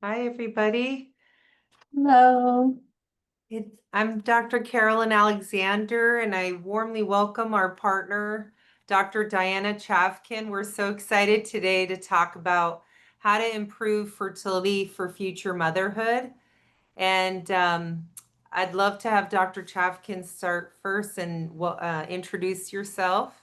Hi, everybody. Hello. I'm Dr. Carolyn Alexander, and I warmly welcome our partner, Dr. Diana Chavkin. We're so excited today to talk about how to improve fertility for future motherhood. And I'd love to have Dr. Chavkin start first and introduce yourself.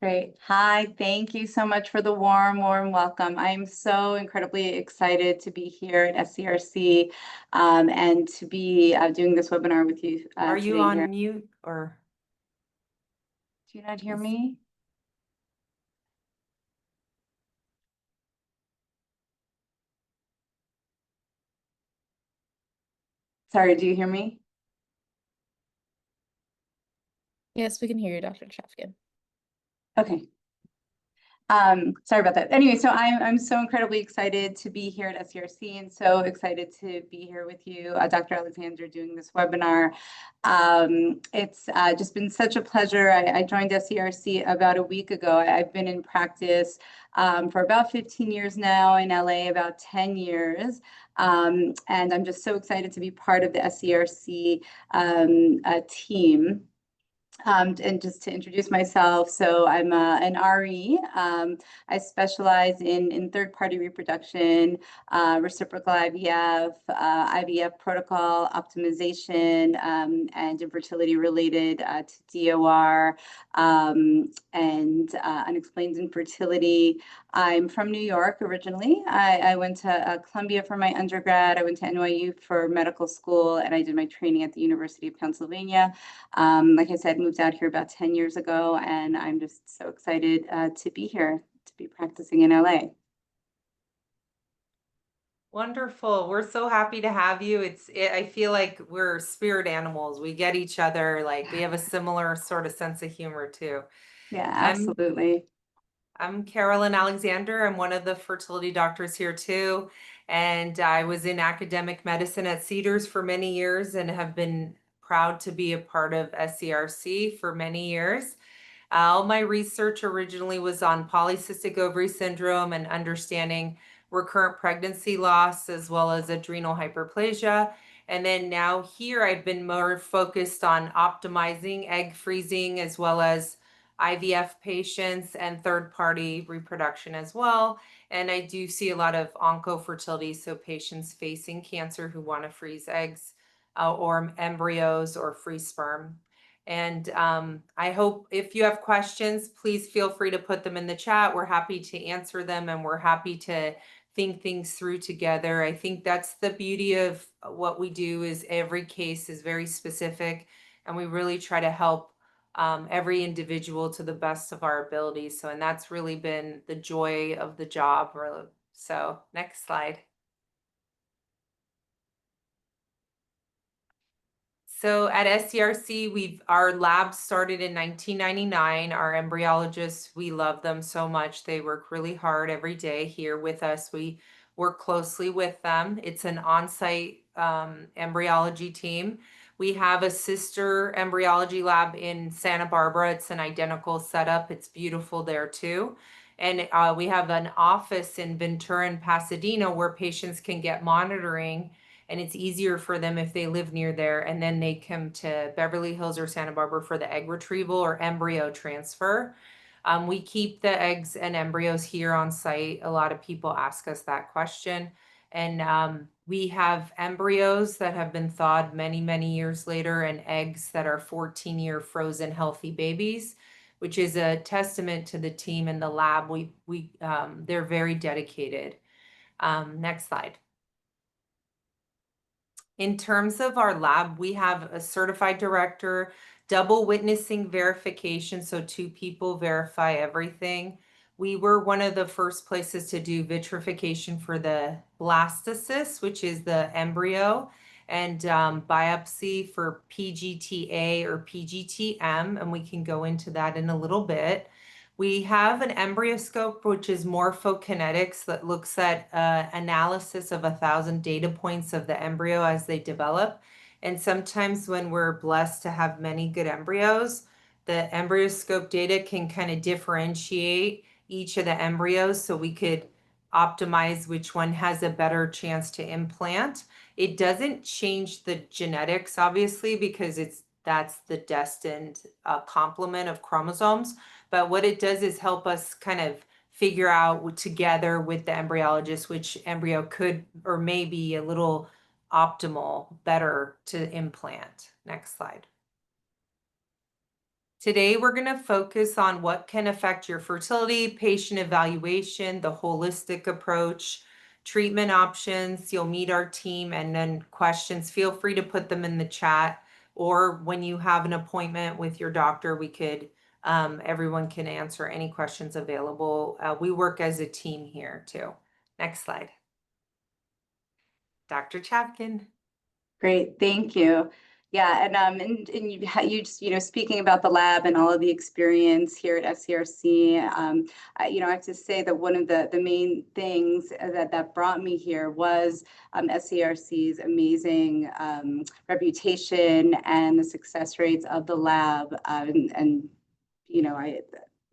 Great. Hi, thank you so much for the warm welcome. I'm so incredibly excited to be here at SCRC and to be doing this webinar with you Are you today here. on mute or Do you not hear is, me? Sorry, do you hear me? Yes, we can hear you, Dr. Chavkin. Okay. Sorry about that. Anyway, so I'm so incredibly excited to be here at SCRC and so excited to be here with you, Dr. Alexander, doing this webinar. It's just been such a pleasure. I joined SCRC about a week ago. I've been in practice for about 15 years now, in LA about 10 years. And I'm just so excited to be part of the SCRC team. And just to introduce myself, so I'm an RE. I specialize in third-party reproduction, reciprocal IVF, IVF protocol optimization, and infertility related to DOR and unexplained infertility. I'm from New York originally. I went to Columbia for my undergrad. I went to NYU for medical school, and I did my training at the University of Pennsylvania. Like I said, moved out here about 10 years ago, and I'm just so excited to be here, to be practicing in LA. Wonderful. We're so happy to have you. I feel like we're spirit animals. We get each other, like we have a similar sort of sense of humor too. Yeah, I'm absolutely. I'm Carolyn Alexander. I'm one of the fertility doctors here too. And I was in academic medicine at Cedars for many years and have been proud to be a part of SCRC for many years. All my research originally was on polycystic ovary syndrome and understanding recurrent pregnancy loss as well as adrenal hyperplasia. And then now here I've been more focused on optimizing egg freezing as well as IVF patients and third-party reproduction as well. And I do see a lot of oncofertility, so patients facing cancer who want to freeze eggs or embryos or free sperm. And I hope if you have questions, please feel free to put them in the chat. We're happy to answer them and we're happy to think things through together. I think that's the beauty of what we do is every case is very specific and we really try to help every individual to the best of our abilities. And that's really been the joy of the job. So next slide. So at SCRC, our lab started in 1999. Our embryologists, we love them so much. They work really hard every day here with us. We work closely with them. It's an on-site embryology team. We have a sister embryology lab in Santa Barbara. It's an identical setup. It's beautiful there too. And we have an office in Ventura and Pasadena where patients can get monitoring and it's easier for them if they live near there. And then they come to Beverly Hills or Santa Barbara for the egg retrieval or embryo transfer. We keep the eggs and embryos here on site. A lot of people ask us that question. And we have embryos that have been thawed many, many years later and eggs that are 14-year frozen healthy babies, which is a testament to the team in the lab. They're very dedicated. Next slide. In terms of our lab, we have a certified director, double witnessing verification, so two people verify everything. We were one of the first places to do vitrification for the blastocyst, which is the embryo, and biopsy for PGTA or PGTM, and we can go into that in a little bit. We have an embryoscope, which is morphokinetics, that looks at analysis of 1,000 data points of the embryo as they develop. And sometimes when we're blessed to have many good embryos, the embryoscope data can kind of differentiate each of the embryos. So we could optimize which one has a better chance to implant. It doesn't change the genetics, obviously, because that's the destined complement of chromosomes. But what it does is help us kind of figure out together with the embryologist which embryo could or may be a little optimal, better to implant. Next slide. Today, we're going to focus on what can affect your fertility, patient evaluation, the holistic approach, treatment options. You'll meet our team, and then questions. Feel free to put them in the chat, or when you have an appointment with your doctor, we could, everyone can answer any questions available. We work as a team here too. Next slide. Dr. Chavkin. Great, thank you. Yeah, and you just, speaking about the lab and all of the experience here at SCRC, I have to say that one of the main things that brought me here was SCRC's amazing reputation and the success rates of the lab,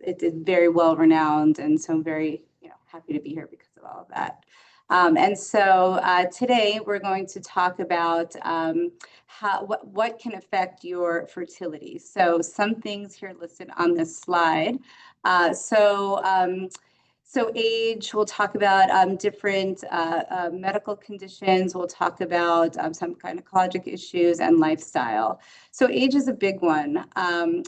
it's very well renowned, and so I'm very happy to be here because of all of that. And so today we're going to talk about what can affect your fertility. So some things here listed on this slide. So age, we'll talk about different medical conditions. We'll talk about some gynecologic issues and lifestyle. So age is a big one.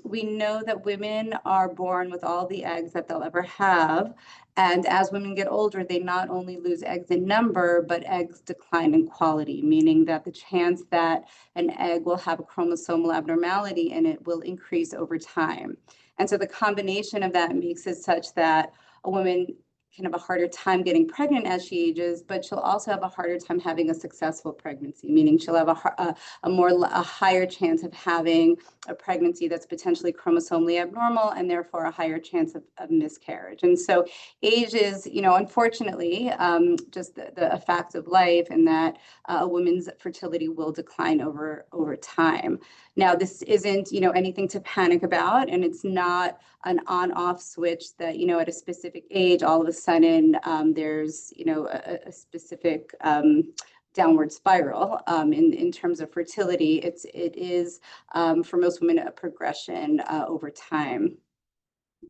We know that women are born with all the eggs that they'll ever have. And as women get older, they not only lose eggs in number, but eggs decline in quality, meaning that the chance that an egg will have a chromosomal abnormality in it will increase over time. And so the combination of that makes it such that a woman can have a harder time getting pregnant as she ages, but she'll also have a harder time having a successful pregnancy, meaning she'll have a higher chance of having a pregnancy that's potentially chromosomally abnormal, and therefore a higher chance of miscarriage. And so age is, unfortunately, just the fact of life, and that a woman's fertility will decline over time. Now, this isn't, anything to panic about, and it's not an on-off switch that, at a specific age, all of a sudden there's, a specific downward spiral in terms of fertility. It is for most women a progression over time.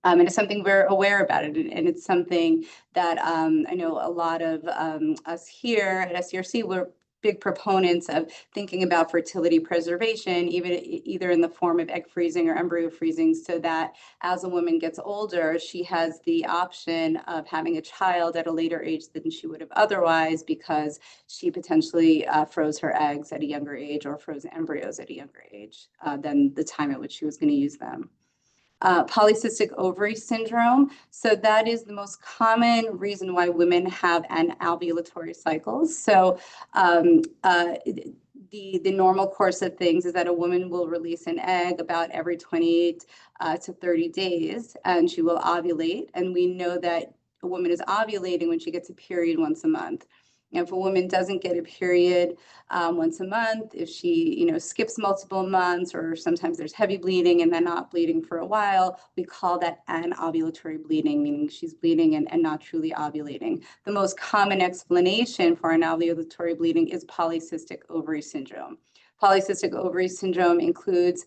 And it's something we're aware about it, and it's something that I know a lot of us here at SCRC, we're big proponents of thinking about fertility preservation, either in the form of egg freezing or embryo freezing, so that as a woman gets older, she has the option of having a child at a later age than she would have otherwise, because she potentially froze her eggs at a younger age or froze embryos at a younger age than the time at which she was going to use them. Polycystic ovary syndrome. So that is the most common reason why women have anovulatory cycles. So the normal course of things is that a woman will release an egg about every 28 to 30 days, and she will ovulate. And we know that a woman is ovulating when she gets a period once a month. And if a woman doesn't get a period once a month, if she, skips multiple months, or sometimes there's heavy bleeding and then not bleeding for a while, we call that anovulatory bleeding, meaning she's bleeding and not truly ovulating. The most common explanation for anovulatory bleeding is polycystic ovary syndrome. Polycystic ovary syndrome includes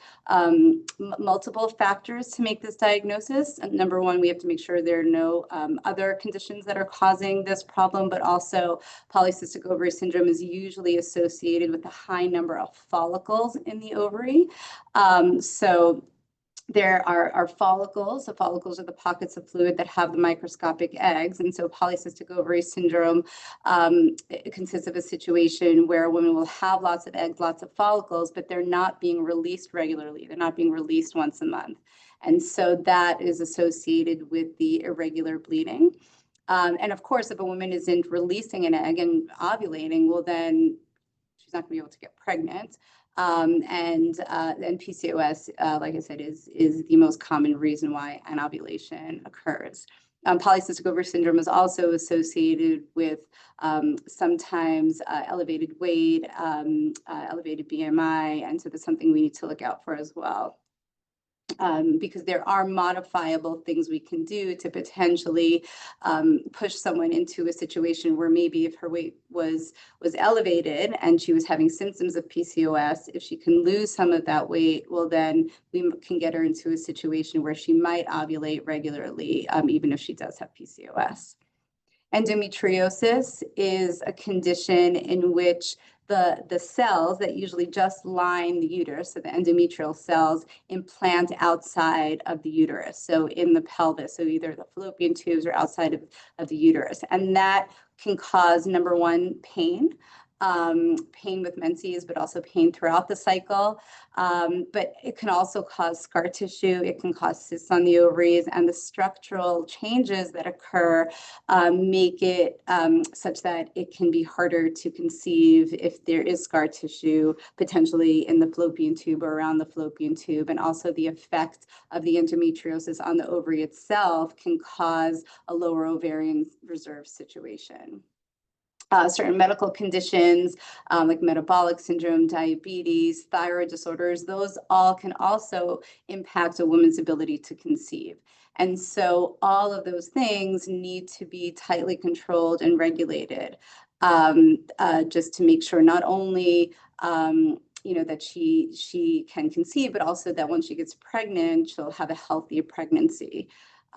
multiple factors to make this diagnosis. And number one, we have to make sure there are no other conditions that are causing this problem, but also polycystic ovary syndrome is usually associated with a high number of follicles in the ovary. So there are follicles. The follicles are the pockets of fluid that have the microscopic eggs. And so polycystic ovary syndrome it consists of a situation where a woman will have lots of eggs, lots of follicles, but they're not being released regularly. They're not being released once a month. And so that is associated with the irregular bleeding. And of course, if a woman isn't releasing an egg and ovulating, well, then she's not going to be able to get pregnant. And PCOS, like I said, is the most common reason why anovulation occurs. Polycystic ovary syndrome is also associated with sometimes elevated weight, elevated BMI, and so that's something we need to look out for as well. because there are modifiable things we can do to potentially push someone into a situation where maybe if her weight was elevated and she was having symptoms of PCOS, if she can lose some of that weight, well, then we can get her into a situation where she might ovulate regularly, even if she does have PCOS. Endometriosis is a condition in which the cells that usually just line the uterus, so the endometrial cells, implant outside of the uterus, so in the pelvis, so either the fallopian tubes or outside of the uterus. And that can cause, number one, pain. Pain with menses, but also pain throughout the cycle. But it can also cause scar tissue. It can cause cysts on the ovaries, and the structural changes that occur make it such that it can be harder to conceive if there is scar tissue potentially in the fallopian tube or around the fallopian tube. And also the effect of the endometriosis on the ovary itself can cause a lower ovarian reserve situation. Certain medical conditions like metabolic syndrome, diabetes, thyroid disorders, those all can also impact a woman's ability to conceive. And so all of those things need to be tightly controlled and regulated, just to make sure not only that she can conceive, but also that when she gets pregnant, she'll have a healthy pregnancy.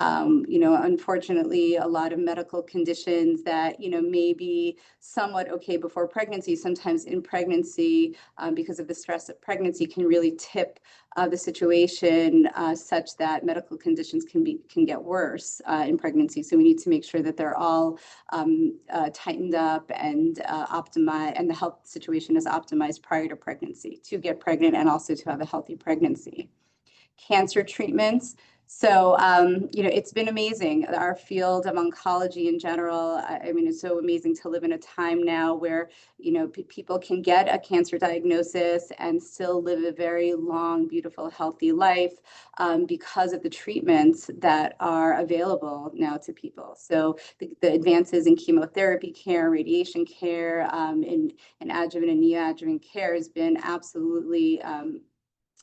Unfortunately, a lot of medical conditions that, may be somewhat okay before pregnancy, sometimes in pregnancy, because of the stress of pregnancy, can really tip the situation such that medical conditions can get worse in pregnancy. So we need to make sure that they're all tightened up and optimized, and the health situation is optimized prior to pregnancy to get pregnant and also to have a healthy pregnancy. Cancer treatments. So, it's been amazing. Our field of oncology in general, it's so amazing to live in a time now where, people can get a cancer diagnosis and still live a very long, beautiful, healthy life because of the treatments that are available now to people. So the advances in chemotherapy care, radiation care, in adjuvant and neoadjuvant care has been absolutely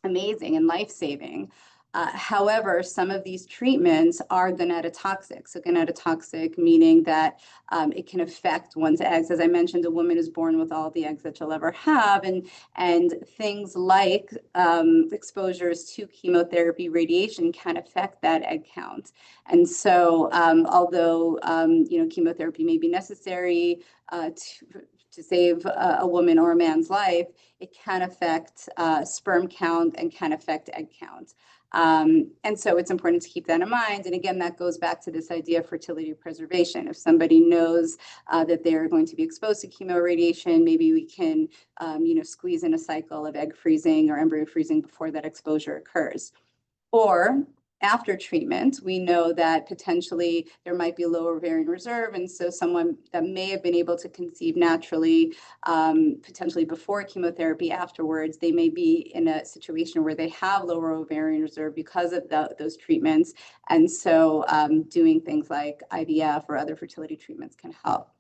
amazing and life-saving. However, some of these treatments are gonatotoxic. So gonatotoxic meaning that it can affect one's eggs. As I mentioned, a woman is born with all the eggs that she'll ever have, and things like exposures to chemotherapy, radiation can affect that egg count. And so, although chemotherapy may be necessary to save a woman or a man's life, it can affect sperm count and can affect egg count. And so it's important to keep that in mind. And again, that goes back to this idea of fertility preservation. If somebody knows that they're going to be exposed to chemoradiation, maybe we can, squeeze in a cycle of egg freezing or embryo freezing before that exposure occurs. Or after treatment, we know that potentially there might be lower ovarian reserve. And so someone that may have been able to conceive naturally, potentially before chemotherapy afterwards, they may be in a situation where they have lower ovarian reserve because of those treatments. And so doing things like IVF or other fertility treatments can help.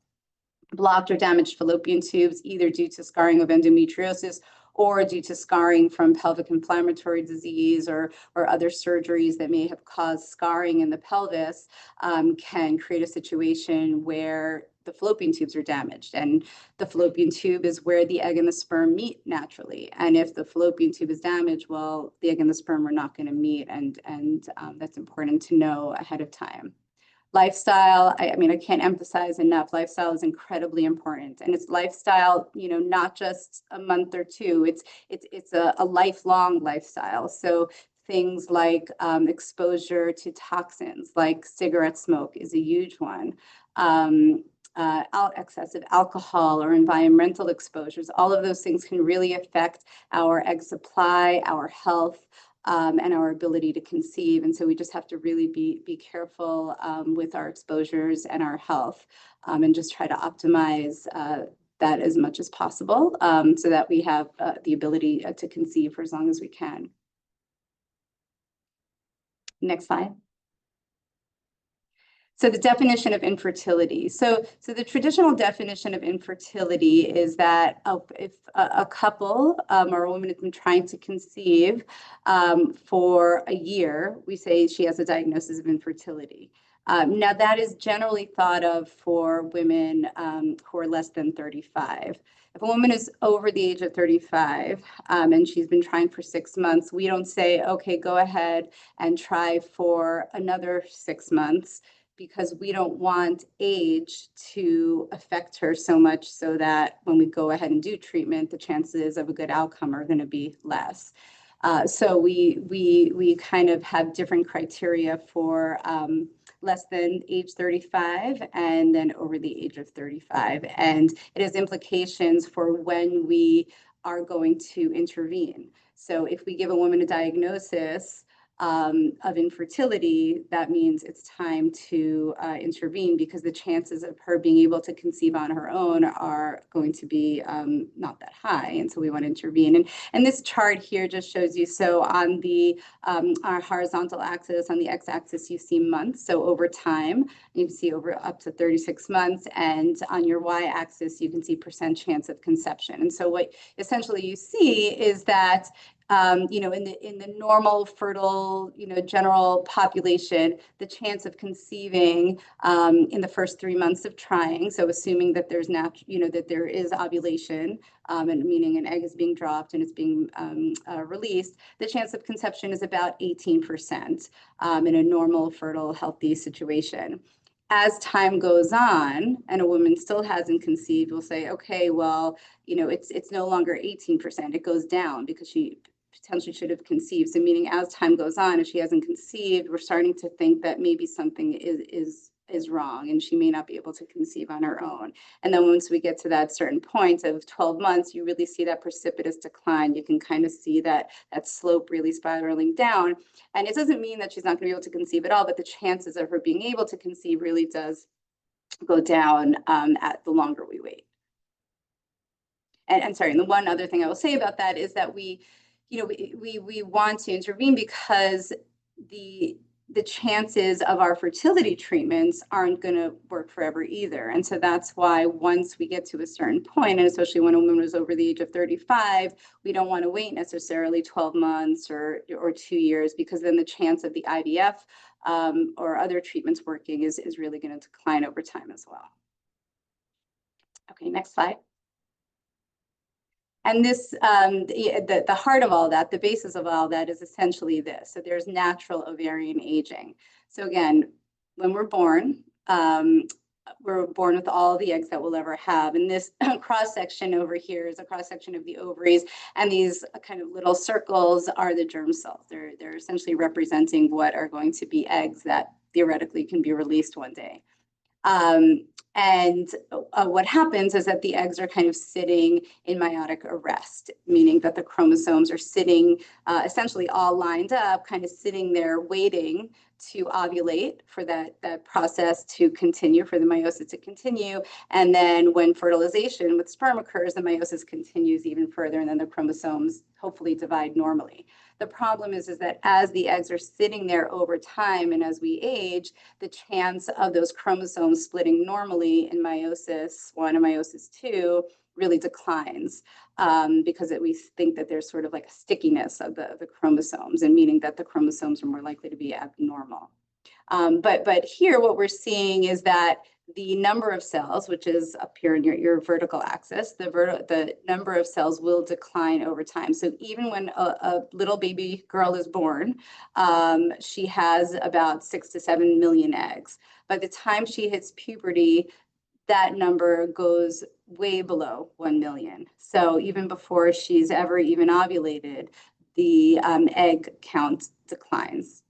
Blocked or damaged fallopian tubes, either due to scarring of endometriosis or due to scarring from pelvic inflammatory disease or other surgeries that may have caused scarring in the pelvis, can create a situation where the fallopian tubes are damaged. And the fallopian tube is where the egg and the sperm meet naturally. And if the fallopian tube is damaged, well, the egg and the sperm are not going to meet. And that's important to know ahead of time. Lifestyle, I can't emphasize enough, lifestyle is incredibly important. And it's lifestyle, not just a month or two, it's a lifelong lifestyle. So things like exposure to toxins like cigarette smoke is a huge one. Excessive alcohol or environmental exposures, all of those things can really affect our egg supply, our health, and our ability to conceive. And so we just have to really be careful with our exposures and our health, and just try to optimize that as much as possible, so that we have the ability to conceive for as long as we can. Next slide. So the definition of infertility. So the traditional definition of infertility is that if a couple or a woman has been trying to conceive for a year, we say she has a diagnosis of infertility. Now that is generally thought of for women who are less than 35. If a woman is over the age of 35 and she's been trying for 6 months, we don't say, okay, go ahead and try for another 6 months, because we don't want age to affect her so much so that when we go ahead and do treatment, the chances of a good outcome are going to be less. So we kind of have different criteria for less than age 35 and then over the age of 35. And it has implications for when we are going to intervene. So if we give a woman a diagnosis of infertility, that means it's time to intervene, because the chances of her being able to conceive on her own are going to be not that high. And so we want to intervene. And this chart here just shows you, so on the our horizontal axis, on the x-axis, you see months. So over time, you can see over up to 36 months. And on your y-axis, you can see % chance of conception. And so what essentially you see is that in the normal fertile, general population, the chance of conceiving in the first 3 months of trying, so assuming that there's that there is ovulation, and meaning an egg is being dropped and it's being released, the chance of conception is about 18% in a normal, fertile, healthy situation. As time goes on and a woman still hasn't conceived, we'll say, okay, well, it's no longer 18%, it goes down because she potentially should have conceived. So meaning as time goes on, if she hasn't conceived, we're starting to think that maybe something is wrong and she may not be able to conceive on her own. And then once we get to that certain point of 12 months, you really see that precipitous decline. You can kind of see that slope really spiraling down. And it doesn't mean that she's not going to be able to conceive at all, but the chances of her being able to conceive really does go down at the longer we wait. And sorry, and the one other thing I will say about that is that we want to intervene because the chances of our fertility treatments aren't going to work forever either. And so that's why once we get to a certain point, and especially when a woman is over the age of 35, we don't want to wait necessarily 12 months or 2 years, because then the chance of the IVF or other treatments working is really going to decline over time as well. Okay, next slide. And this, the heart of all that, the basis of all that is essentially this. So there's natural ovarian aging. So again, when we're born with all the eggs that we'll ever have. And this cross-section over here is a cross-section of the ovaries. And these kind of little circles are the germ cells. They're essentially representing what are going to be eggs that theoretically can be released one day. What happens is that the eggs are kind of sitting in meiotic arrest, meaning that the chromosomes are sitting essentially all lined up, kind of sitting there waiting to ovulate for that process to continue, for the meiosis to continue. And then when fertilization with sperm occurs, the meiosis continues even further, and then the chromosomes hopefully divide normally. The problem is that as the eggs are sitting there over time and as we age, the chance of those chromosomes splitting normally in meiosis 1 and meiosis 2 really declines because we think that there's sort of like a stickiness of the chromosomes, and meaning that the chromosomes are more likely to be abnormal. But here what we're seeing is that the number of cells, which is up here in your vertical axis, the number of cells will decline over time. So even when a little baby girl is born, she has about 6 to 7 million eggs. By the time she hits puberty, that number goes way below 1 million. So even before she's ever even ovulated, the egg count declines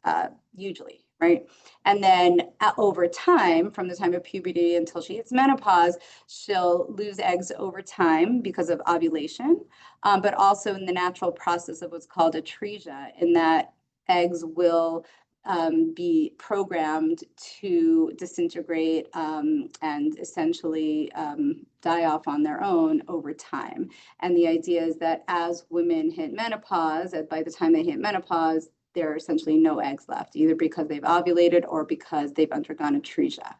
hugely, right? And then over time, from the time of puberty until she hits menopause, she'll lose eggs over time because of ovulation, but also in the natural process of what's called atresia, in that eggs will be programmed to disintegrate and essentially die off on their own over time. And the idea is that as women hit menopause, by the time they hit menopause, there are essentially no eggs left, either because they've ovulated or because they've undergone atresia.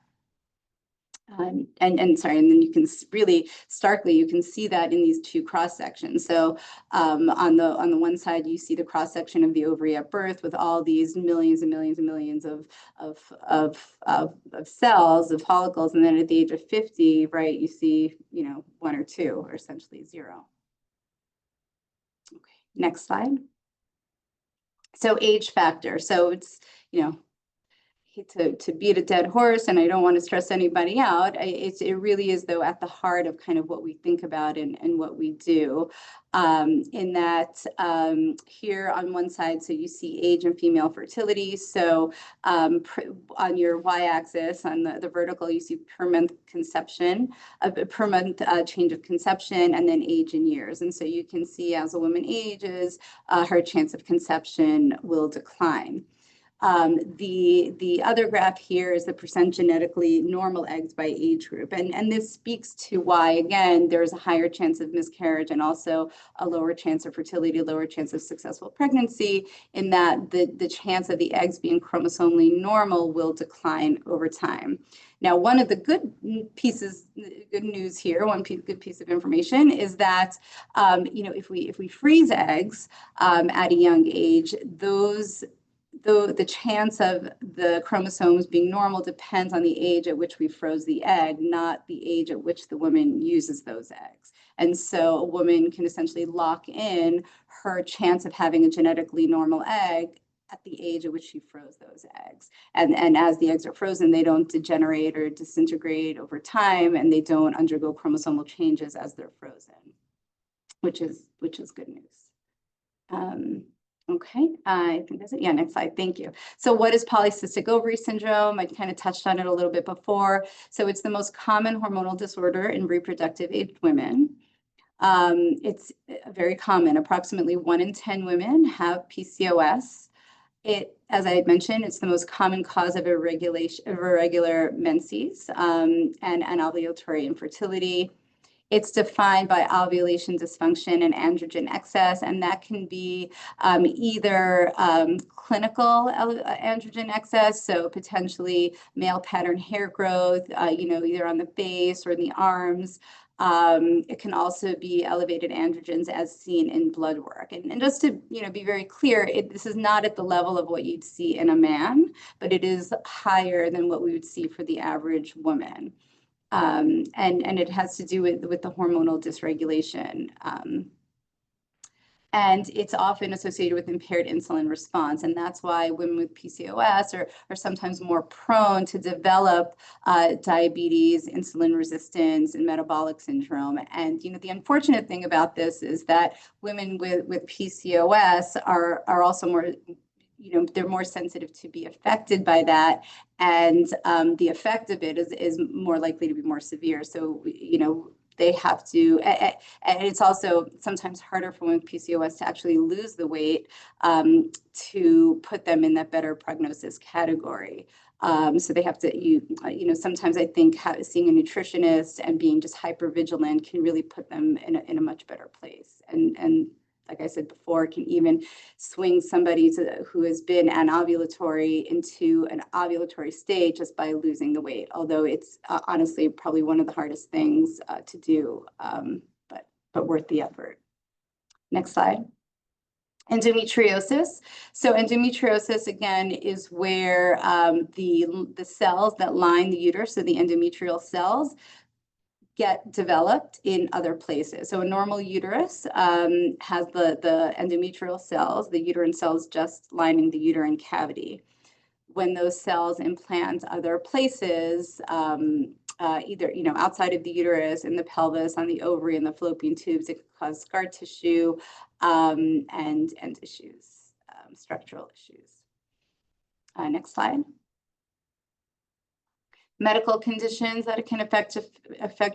And then you can really starkly, you can see that in these two cross sections. So on the one side, you see the cross section of the ovary at birth with all these millions and millions and millions of cells, of follicles, and then at the age of 50, right, you see, you know, 1 or 2, or essentially 0. Okay, next slide. So age factor. So it's, you know, hate to beat a dead horse, and I don't want to stress anybody out. It really is, though, at the heart of kind of what we think about and what we do. In that here on one side, so you see age and female fertility. So on your y-axis, on the vertical, you see per month conception, per month change of conception, and then age in years. And so you can see as a woman ages, her chance of conception will decline. The other graph here is the percent genetically normal eggs by age group. And this speaks to why, again, there's a higher chance of miscarriage and also a lower chance of fertility, lower chance of successful pregnancy, in that the chance of the eggs being chromosomally normal will decline over time. Now, one of the good news here, good piece of information is that, you know, if we freeze eggs at a young age, the chance of the chromosomes being normal depends on the age at which we froze the egg, not the age at which the woman uses those eggs. And so a woman can essentially lock in her chance of having a genetically normal egg at the age at which she froze those eggs. And as the eggs are frozen, they don't degenerate or disintegrate over time, and they don't undergo chromosomal changes as they're frozen, which is good news. Okay, I think that's it. Yeah, next slide. Thank you. So what is polycystic ovary syndrome? I kind of touched on it a little bit before. So it's the most common hormonal disorder in reproductive aged women. It's very common. Approximately 1 in 10 women have PCOS. As I had mentioned, it's the most common cause of irregular menses and ovulatory infertility. It's defined by ovulation dysfunction and androgen excess, and that can be either clinical androgen excess, so potentially male pattern hair growth, you know, either on the face or in the arms. It can also be elevated androgens as seen in blood work. And just to, you know, be very clear, this is not at the level of what you'd see in a man, but it is higher than what we would see for the average woman. And it has to do with the hormonal dysregulation. And it's often associated with impaired insulin response. And that's why women with PCOS are sometimes more prone to develop diabetes, insulin resistance, and metabolic syndrome. And, you know, the unfortunate thing about this is that women with PCOS are also more, you know, they're more sensitive to be affected by that. And the effect of it is more likely to be more severe. So, you know, they have to, and it's also sometimes harder for women with PCOS to actually lose the weight to put them in that better prognosis category. So they have to, you know, sometimes I think seeing a nutritionist and being just hyper vigilant can really put them in a much better place. And like I said before, can even swing somebody who has been anovulatory into an ovulatory state just by losing the weight. Although it's honestly probably one of the hardest things to do, but worth the effort. Next slide. Endometriosis. So endometriosis, again, is where the cells that line the uterus, so the endometrial cells, get developed in other places. So a normal uterus has the endometrial cells, the uterine cells just lining the uterine cavity. When those cells implant other places, either, you know, outside of the uterus, in the pelvis, on the ovary, and the fallopian tubes, it can cause scar tissue and issues, structural issues. Next slide. Medical conditions that can affect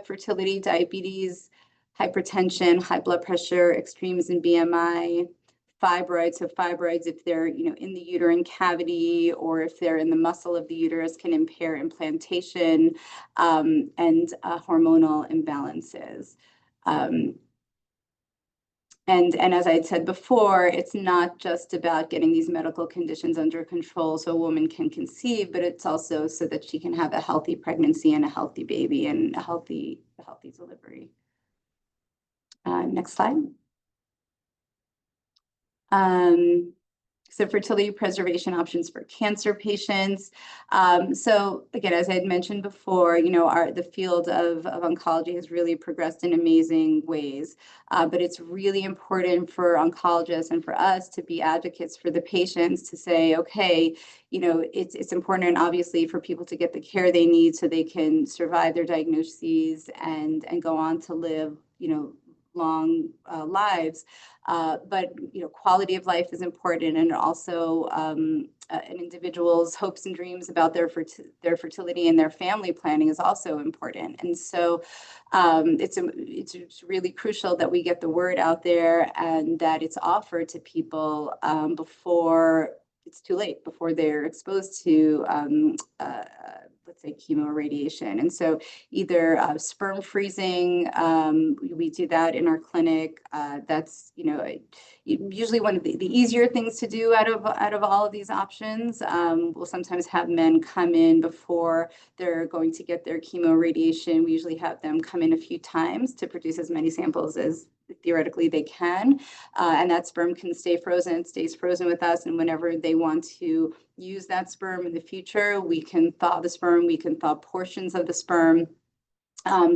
fertility: diabetes, hypertension, high blood pressure, extremes in BMI, fibroids. So fibroids, if they're, you know, in the uterine cavity or if they're in the muscle of the uterus, can impair implantation, and hormonal imbalances. And as I had said before, it's not just about getting these medical conditions under control so a woman can conceive, but it's also so that she can have a healthy pregnancy and a healthy baby and a healthy delivery. Next slide. So fertility preservation options for cancer patients. So again, as I had mentioned before, the field of oncology has really progressed in amazing ways, but it's really important for oncologists and for us to be advocates for the patients to say, okay, it's important obviously for people to get the care they need so they can survive their diagnoses and go on to live, long lives. But quality of life is important, and also an individual's hopes and dreams about their fertility and their family planning is also important. And so it's really crucial that we get the word out there and that it's offered to people before it's too late, before they're exposed to let's say chemo radiation. And so either sperm freezing, we do that in our clinic. That's usually one of the easier things to do out of all of these options. We'll sometimes have men come in before they're going to get their chemo radiation. We usually have them come in a few times to produce as many samples as theoretically they can, and that sperm can stay frozen. It stays frozen with us, and whenever they want to use that sperm in the future, we can thaw the sperm, we can thaw portions of the sperm,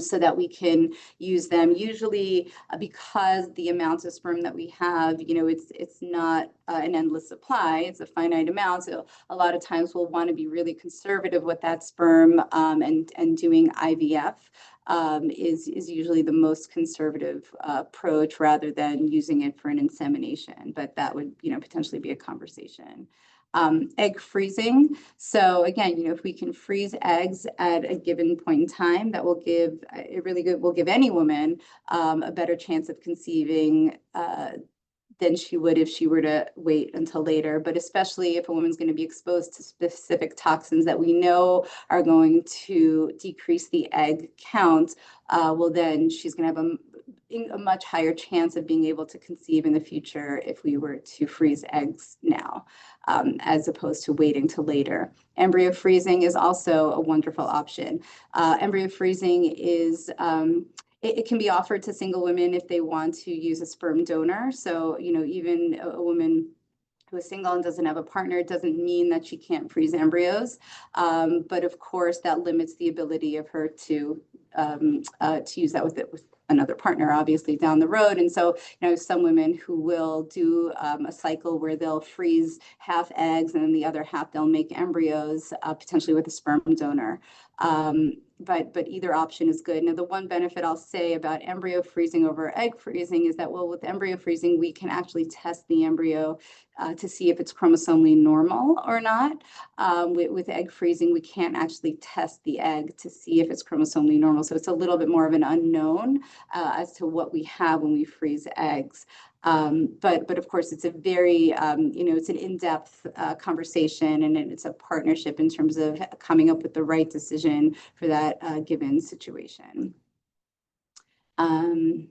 so that we can use them. Usually, because the amounts of sperm that we have, it's not an endless supply, it's a finite amount. So a lot of times we'll want to be really conservative with that sperm, and doing IVF is usually the most conservative approach rather than using it for an insemination. But that would, potentially be a conversation. Egg freezing. So again, if we can freeze eggs at a given point in time, that will give will give any woman a better chance of conceiving than she would if she were to wait until later. But especially if a woman's going to be exposed to specific toxins that we know are going to decrease the egg count, well, then she's going to have a much higher chance of being able to conceive in the future if we were to freeze eggs now, as opposed to waiting till later. Embryo freezing is also a wonderful option. Embryo freezing is it can be offered to single women if they want to use a sperm donor. So, even a woman who is single and doesn't have a partner, it doesn't mean that she can't freeze embryos. But of course, that limits the ability of her to use that with another partner, obviously, down the road. And so, some women who will do a cycle where they'll freeze half eggs and then the other half they'll make embryos, potentially with a sperm donor. But either option is good. Now, the one benefit I'll say about embryo freezing over egg freezing is that, well, with embryo freezing, we can actually test the embryo to see if it's chromosomally normal or not. With egg freezing, we can't actually test the egg to see if it's chromosomally normal. So it's a little bit more of an unknown as to what we have when we freeze eggs. But of course, it's a very, it's an in-depth conversation, and it's a partnership in terms of coming up with the right decision for that given situation. And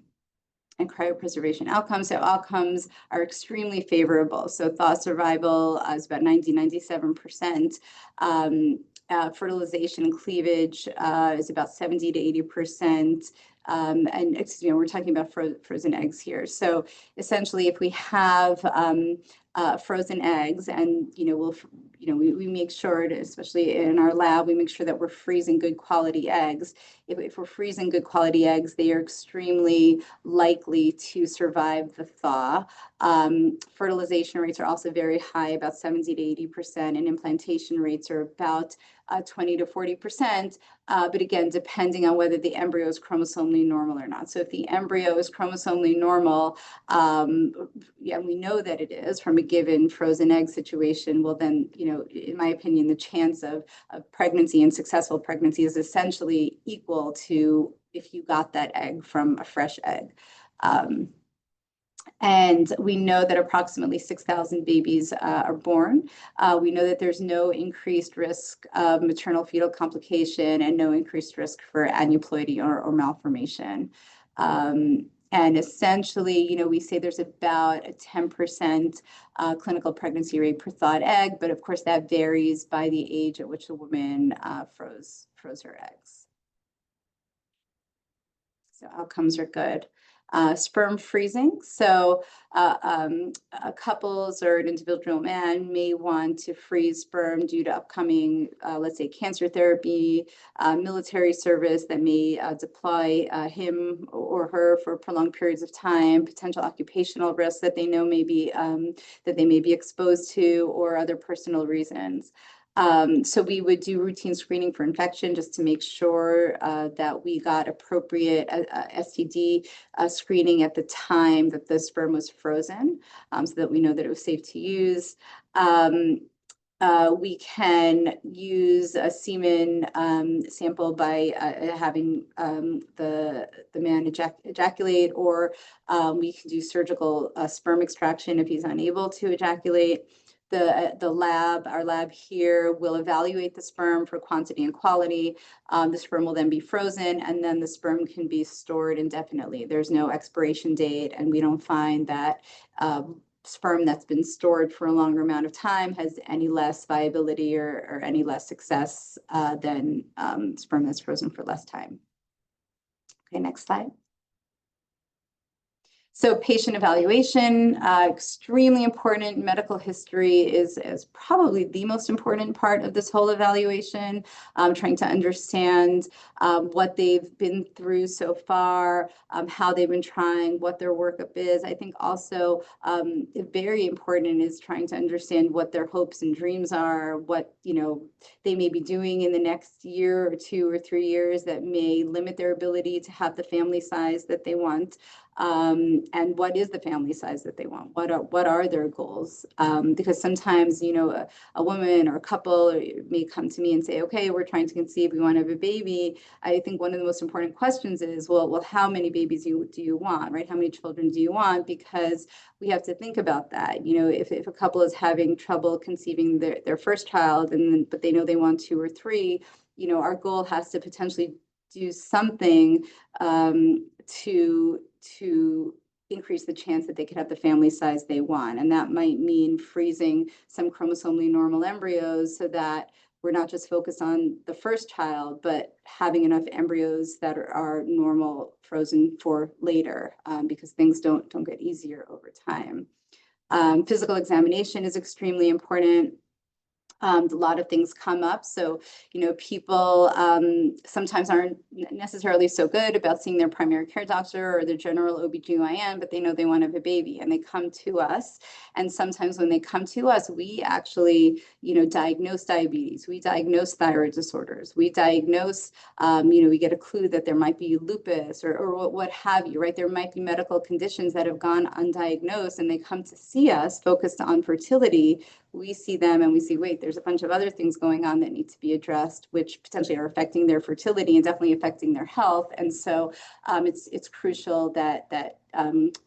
cryopreservation outcomes. So outcomes are extremely favorable. So thaw survival is about 97%. Fertilization and cleavage is about 70 to 80%. And excuse me, we're talking about frozen eggs here. So essentially, if we have frozen eggs, and we make sure to, especially in our lab, we make sure that we're freezing good quality eggs. If we're freezing good quality eggs, they are extremely likely to survive the thaw. Fertilization rates are also very high, about 70 to 80%, and implantation rates are about 20 to 40%. But again, depending on whether the embryo is chromosomally normal or not. So if the embryo is chromosomally normal, yeah, we know that it is from a given frozen egg situation, well then, in my opinion, the chance of pregnancy and successful pregnancy is essentially equal to if you got that egg from a fresh egg. And we know that approximately 6,000 babies are born. We know that there's no increased risk of maternal fetal complication and no increased risk for aneuploidy or malformation. And essentially, we say there's about a 10% clinical pregnancy rate per thawed egg, but of course that varies by the age at which the woman froze her eggs. So outcomes are good. Sperm freezing. So couples or an individual man may want to freeze sperm due to upcoming, let's say, cancer therapy, military service that may deploy him or her for prolonged periods of time, potential occupational risks that they know may be that they may be exposed to, or other personal reasons. So we would do routine screening for infection just to make sure that we got appropriate STD screening at the time that the sperm was frozen, so that we know that it was safe to use. We can use a semen sample by having the man ejaculate, or we can do surgical sperm extraction if he's unable to ejaculate. Our lab here will evaluate the sperm for quantity and quality. The sperm will then be frozen, and then the sperm can be stored indefinitely. There's no expiration date, and we don't find that sperm that's been stored for a longer amount of time has any less viability or any less success than sperm that's frozen for less time. Okay, next slide. So patient evaluation, extremely important. Medical history is probably the most important part of this whole evaluation, trying to understand what they've been through so far, how they've been trying, what their workup is. I think also very important is trying to understand what their hopes and dreams are, what they may be doing in the next year or 2 or 3 years that may limit their ability to have the family size that they want. And what is the family size that they want? What are their goals? Because sometimes, a woman or a couple may come to me and say, okay, we're trying to conceive, we want to have a baby. I think one of the most important questions is, well, how many babies do you want, right? How many children do you want? Because we have to think about that. If a couple is having trouble conceiving their first child, but they know they want 2 or 3, our goal has to potentially do something to increase the chance that they could have the family size they want. And that might mean freezing some chromosomally normal embryos so that we're not just focused on the first child, but having enough embryos that are normal frozen for later, because things don't get easier over time. Physical examination is extremely important. A lot of things come up. So, people sometimes aren't necessarily so good about seeing their primary care doctor or their general OBGYN, but they know they want to have a baby and they come to us. And sometimes when they come to us, we actually, diagnose diabetes. We diagnose thyroid disorders. We diagnose, we get a clue that there might be lupus or what have you, right? There might be medical conditions that have gone undiagnosed and they come to see us focused on fertility. We see them and we see, wait, there's a bunch of other things going on that need to be addressed, which potentially are affecting their fertility and definitely affecting their health. And so it's crucial that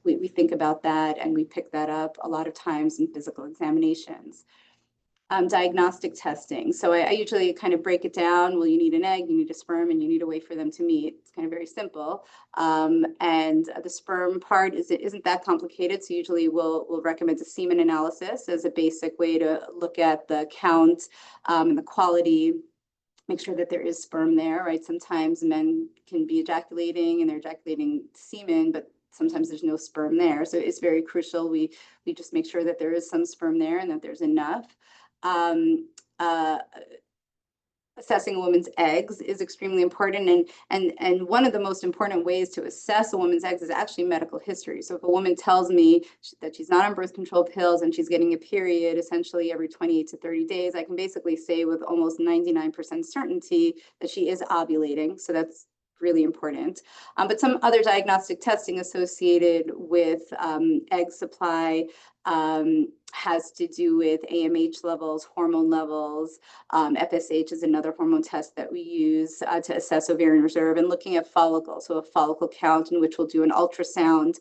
we think about that and we pick that up a lot of times in physical examinations. Diagnostic testing. So I usually kind of break it down. Well, you need an egg, you need a sperm, and you need a way for them to meet. It's kind of very simple. And the sperm part isn't that complicated. So usually we'll recommend a semen analysis as a basic way to look at the count and the quality, make sure that there is sperm there, right? Sometimes men can be ejaculating and they're ejaculating semen, but sometimes there's no sperm there. So it's very crucial. We just make sure that there is some sperm there and that there's enough. Assessing a woman's eggs is extremely important. And one of the most important ways to assess a woman's eggs is actually medical history. So if a woman tells me that she's not on birth control pills and she's getting a period essentially every 28 to 30 days, I can basically say with almost 99% certainty that she is ovulating. So that's really important. But some other diagnostic testing associated with egg supply has to do with AMH levels, hormone levels. FSH is another hormone test that we use to assess ovarian reserve, and looking at follicles, so a follicle count in which we'll do an ultrasound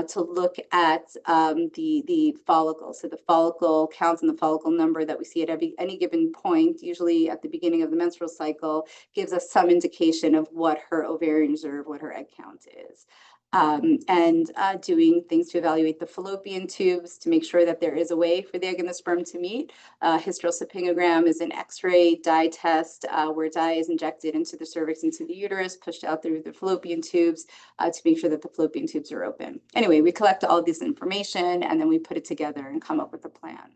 to look at the follicle. So the follicle counts and the follicle number that we see at any given point, usually at the beginning of the menstrual cycle, gives us some indication of what her ovarian reserve, what her egg count is. and doing things to evaluate the fallopian tubes to make sure that there is a way for the egg and the sperm to meet. Hysterosalpingogram is an X-ray dye test where dye is injected into the cervix, into the uterus, pushed out through the fallopian tubes to make sure that the fallopian tubes are open. Anyway, we collect all of this information and then we put it together and come up with a plan.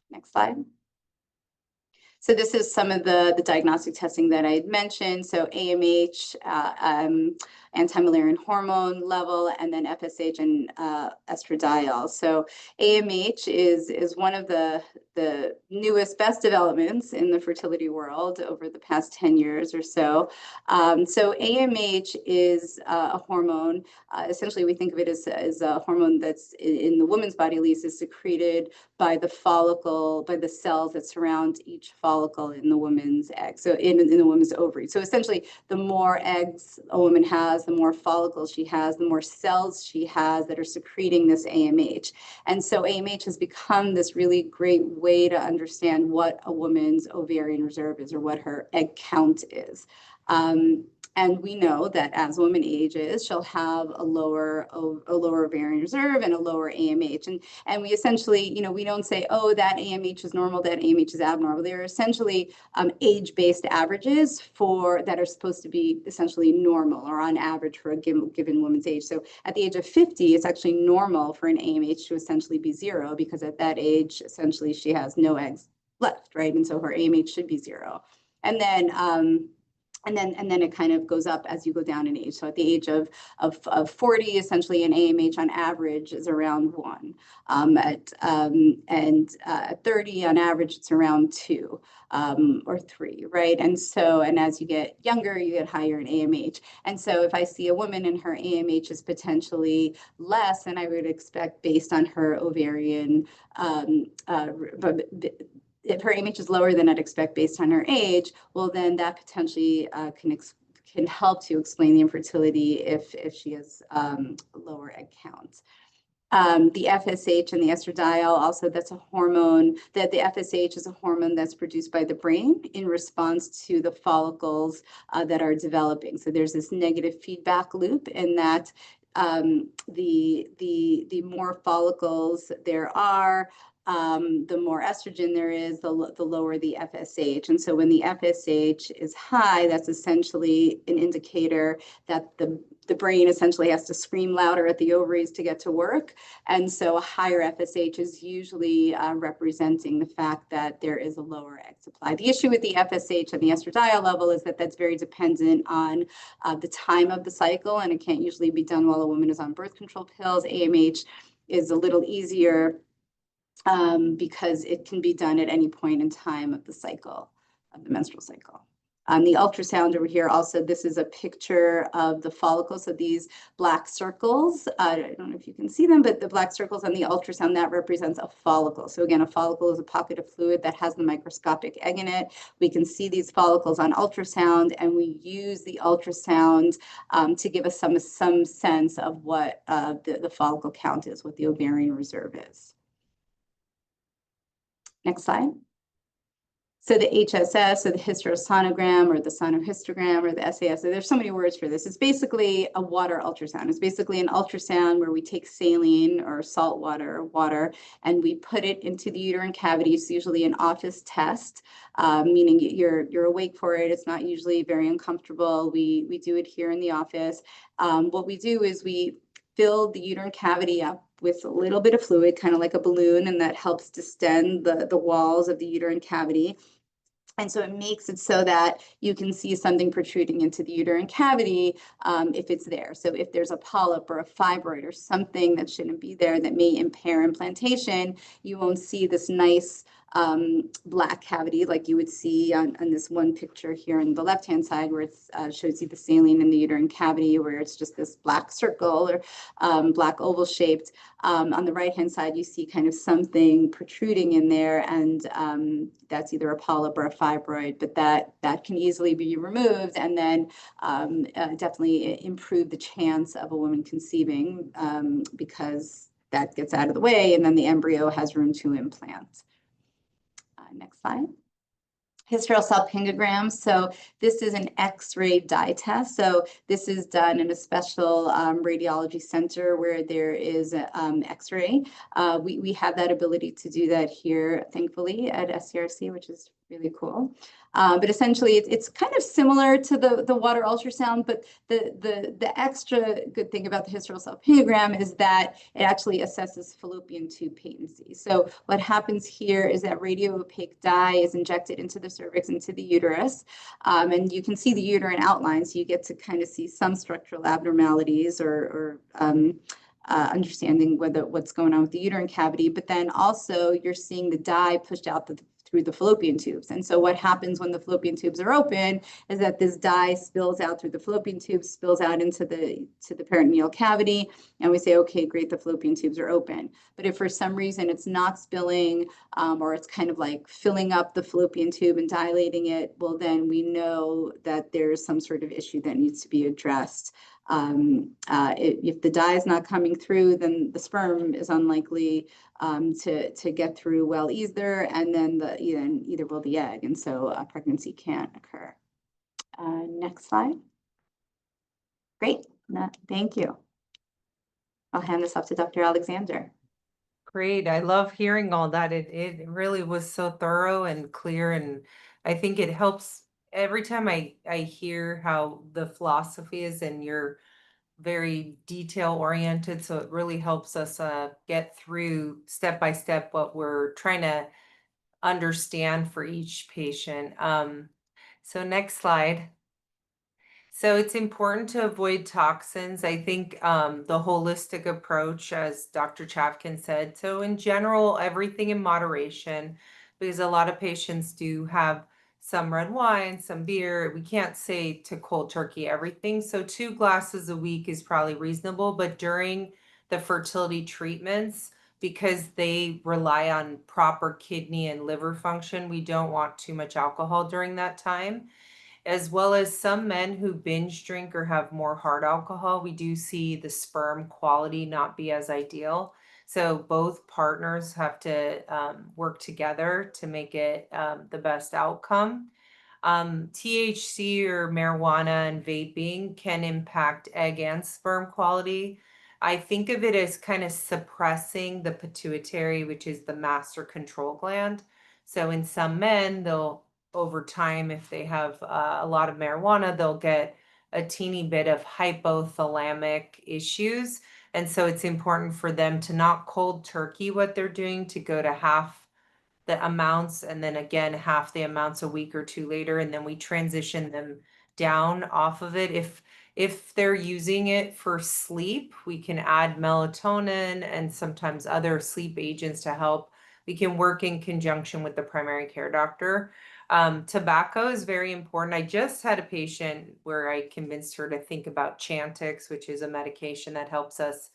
Next slide. So this is some of the diagnostic testing that I had mentioned. So AMH, anti-Müllerian hormone level, and then FSH and estradiol. So AMH is one of the newest, best developments in the fertility world over the past 10 years or so. So AMH is a hormone. Essentially, we think of it as a hormone that's in the woman's body, at least, is secreted by the follicle, by the cells that surround each follicle in the woman's egg, so in the woman's ovary. So essentially, the more eggs a woman has, the more follicles she has, the more cells she has that are secreting this AMH. And so AMH has become this really great way to understand what a woman's ovarian reserve is or what her egg count is. And we know that as a woman ages, she'll have a lower ovarian reserve and a lower AMH. And we essentially, we don't say, oh, that AMH is normal, that AMH is abnormal. They're essentially age-based averages that are supposed to be essentially normal or on average for a given woman's age. So at the age of 50, it's actually normal for an AMH to essentially be 0 because at that age, essentially she has no eggs left, right? And so her AMH should be 0. And then it kind of goes up as you go down in age. So at the age of 40, essentially an AMH on average is around 1. At 30, on average, it's around 2 or 3, right? And as you get younger, you get higher in AMH. And so if I see a woman and her AMH is potentially less than I would expect based on her ovarian, if her AMH is lower than I'd expect based on her age, well, then that potentially can help to explain the infertility if she has lower egg counts. The FSH and the estradiol, also that's a hormone, that the FSH is a hormone that's produced by the brain in response to the follicles that are developing. So there's this negative feedback loop in that the more follicles there are, the more estrogen there is, the lower the FSH. And so when the FSH is high, that's essentially an indicator that the brain essentially has to scream louder at the ovaries to get to work. And so a higher FSH is usually representing the fact that there is a lower egg supply. The issue with the FSH and the estradiol level is that that's very dependent on the time of the cycle, and it can't usually be done while a woman is on birth control pills. AMH is a little easier because it can be done at any point in time of the cycle, of the menstrual cycle. The ultrasound over here also, this is a picture of the follicles. So these black circles, I don't know if you can see them, but the black circles on the ultrasound, that represents a follicle. So again, a follicle is a pocket of fluid that has the microscopic egg in it. We can see these follicles on ultrasound, and we use the ultrasound to give us some sense of what the follicle count is, what the ovarian reserve is. Next slide. So the HSS, so the hysterosonogram or the sonohistogram or the SAS, so there's so many words for this. It's basically a water ultrasound. It's basically an ultrasound where we take saline or salt water, and we put it into the uterine cavity. It's usually an office test, meaning you're awake for it. It's not usually very uncomfortable. We do it here in the office. What we do is we fill the uterine cavity up with a little bit of fluid, kind of like a balloon, and that helps distend the walls of the uterine cavity. And so it makes it so that you can see something protruding into the uterine cavity if it's there. So if there's a polyp or a fibroid or something that shouldn't be there that may impair implantation, you won't see this nice black cavity like you would see on this one picture here on the left-hand side where it shows you the saline in the uterine cavity where it's just this black circle or black oval shaped. On the right-hand side, you see kind of something protruding in there, and that's either a polyp or a fibroid, but that can easily be removed and then definitely improve the chance of a woman conceiving because that gets out of the way and then the embryo has room to implant. Next slide. hysteral salpingogram. So this is an X-ray dye test. So this is done in a special radiology center where there is X-ray. We have that ability to do that here, thankfully, at SCRC, which is really cool. But essentially, it's kind of similar to the water ultrasound, but the extra good thing about the hysteral salpingogram is that it actually assesses fallopian tube patency. So what happens here is that radio-opaque dye is injected into the cervix, into the uterus, and you can see the uterine outline, so you get to kind of see some structural abnormalities or understanding what's going on with the uterine cavity, but then also you're seeing the dye pushed out through the fallopian tubes. And so what happens when the fallopian tubes are open is that this dye spills out through the fallopian tubes, spills out into the peritoneal cavity, and we say, okay, great, the fallopian tubes are open. But if for some reason it's not spilling, or it's kind of like filling up the fallopian tube and dilating it, well, then we know that there's some sort of issue that needs to be addressed. If the dye is not coming through, then the sperm is unlikely to get through well either, and then either will the egg, and so a pregnancy can't occur. Next slide. Great, thank you. I'll hand this off to Dr. Alexander. Great. I love hearing all that. It really was so thorough and clear, and I think it helps every time I hear how the philosophy is, and you're very detail oriented, so it really helps us get through step by step what we're trying to understand for each patient. So next slide. So it's important to avoid toxins. I think the holistic approach, as Dr. Chavkin said. So in general, everything in moderation, because a lot of patients do have some red wine, some beer. We can't say to cold turkey everything. So 2 glasses a week is probably reasonable, but during the fertility treatments, because they rely on proper kidney and liver function, we don't want too much alcohol during that time. As well as some men who binge drink or have more hard alcohol, we do see the sperm quality not be as ideal. So both partners have to work together to make it the best outcome. THC or marijuana and vaping can impact egg and sperm quality. I think of it as kind of suppressing the pituitary, which is the master control gland. So in some men, they'll over time, if they have a lot of marijuana, they'll get a teeny bit of hypothalamic issues. And so it's important for them to not cold turkey what they're doing, to go to half the amounts, and then again, half the amounts a week or 2 later. And then we transition them down off of it. If they're using it for sleep, we can add melatonin and sometimes other sleep agents to help. We can work in conjunction with the primary care doctor. Tobacco is very important. I just had a patient where I convinced her to think about Chantix, which is a medication that helps us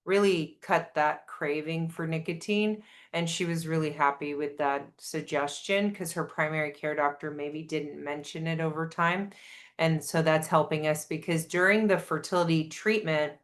really cut that craving for nicotine. And she was really happy with that suggestion because her primary care doctor maybe didn't mention it over time. And so that's helping us, because during the fertility treatment,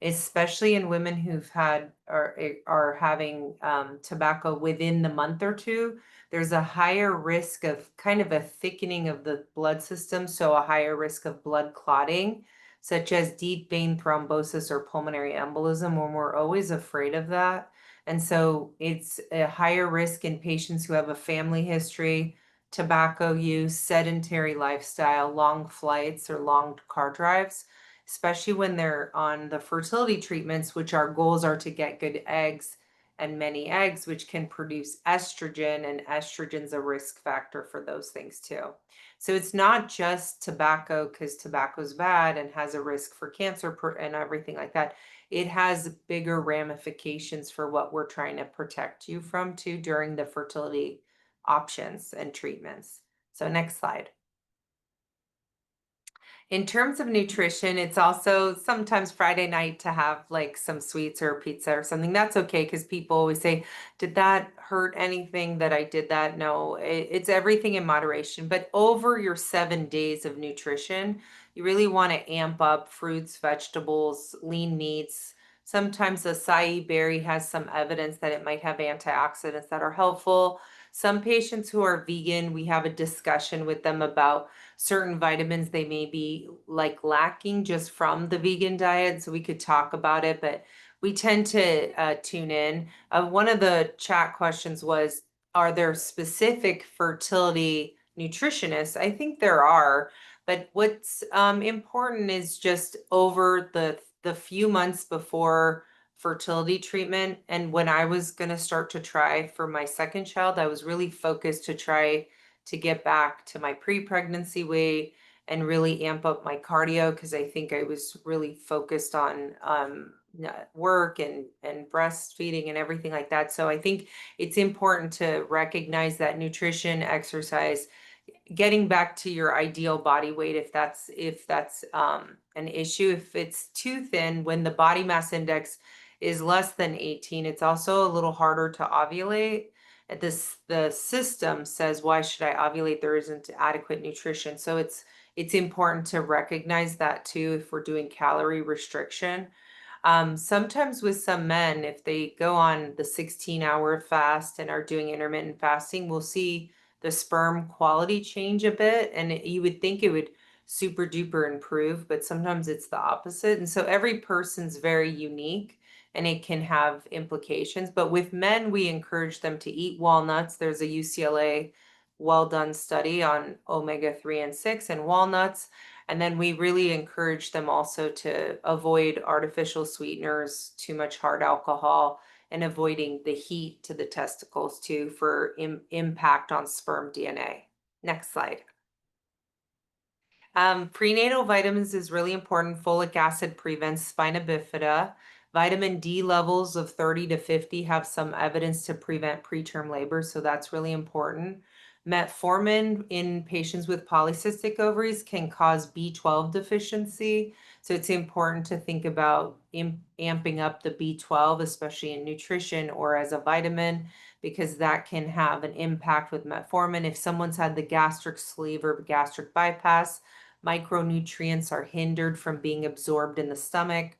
especially in women who've had or are having tobacco within the month or 2, there's a higher risk of kind of a thickening of the blood system, so a higher risk of blood clotting, such as deep vein thrombosis or pulmonary embolism, when we're always afraid of that. And so it's a higher risk in patients who have a family history, tobacco use, sedentary lifestyle, long flights or long car drives, especially when they're on the fertility treatments, which our goals are to get good eggs and many eggs, which can produce estrogen, and estrogen's a risk factor for those things too. So it's not just tobacco, because tobacco's bad and has a risk for cancer and everything like that. It has bigger ramifications for what we're trying to protect you from too during the fertility options and treatments. So next slide. In terms of nutrition, it's also sometimes Friday night to have like some sweets or pizza or something. That's okay, because people always say, did that hurt anything that I did that? No, it's everything in moderation. But over your 7 days of nutrition, you really want to amp up fruits, vegetables, lean meats. Sometimes the acai berry has some evidence that it might have antioxidants that are helpful. Some patients who are vegan, we have a discussion with them about certain vitamins they may be like lacking just from the vegan diet. So we could talk about it, but we tend to tune in. One of the chat questions was, are there specific fertility nutritionists? I think there are, but what's important is just over the few months before fertility treatment, and when I was going to start to try for my second child, I was really focused to try to get back to my pre-pregnancy weight and really amp up my cardio, because I think I was really focused on work and breastfeeding and everything like that. So I think it's important to recognize that nutrition, exercise, getting back to your ideal body weight, if that's an issue. If it's too thin, when the body mass index is less than 18, it's also a little harder to ovulate. The system says, why should I ovulate? There isn't adequate nutrition. So it's important to recognize that too if we're doing calorie restriction. Sometimes with some men, if they go on the 16-hour fast and are doing intermittent fasting, we'll see the sperm quality change a bit, and you would think it would super duper improve, but sometimes it's the opposite. And so every person's very unique and it can have implications. But with men, we encourage them to eat walnuts. There's a UCLA well done study on omega-3 and 6 and walnuts. And then we really encourage them also to avoid artificial sweeteners, too much hard alcohol, and avoiding the heat to the testicles too for impact on sperm DNA. Next slide. Prenatal vitamins is really important. Folic acid prevents spina bifida. Vitamin D levels of 30 to 50 have some evidence to prevent preterm labor, so that's really important. Metformin in patients with polycystic ovaries can cause B12 deficiency, so it's important to think about amping up the B12, especially in nutrition or as a vitamin, because that can have an impact with metformin. If someone's had the gastric sleeve or gastric bypass, micronutrients are hindered from being absorbed in the stomach.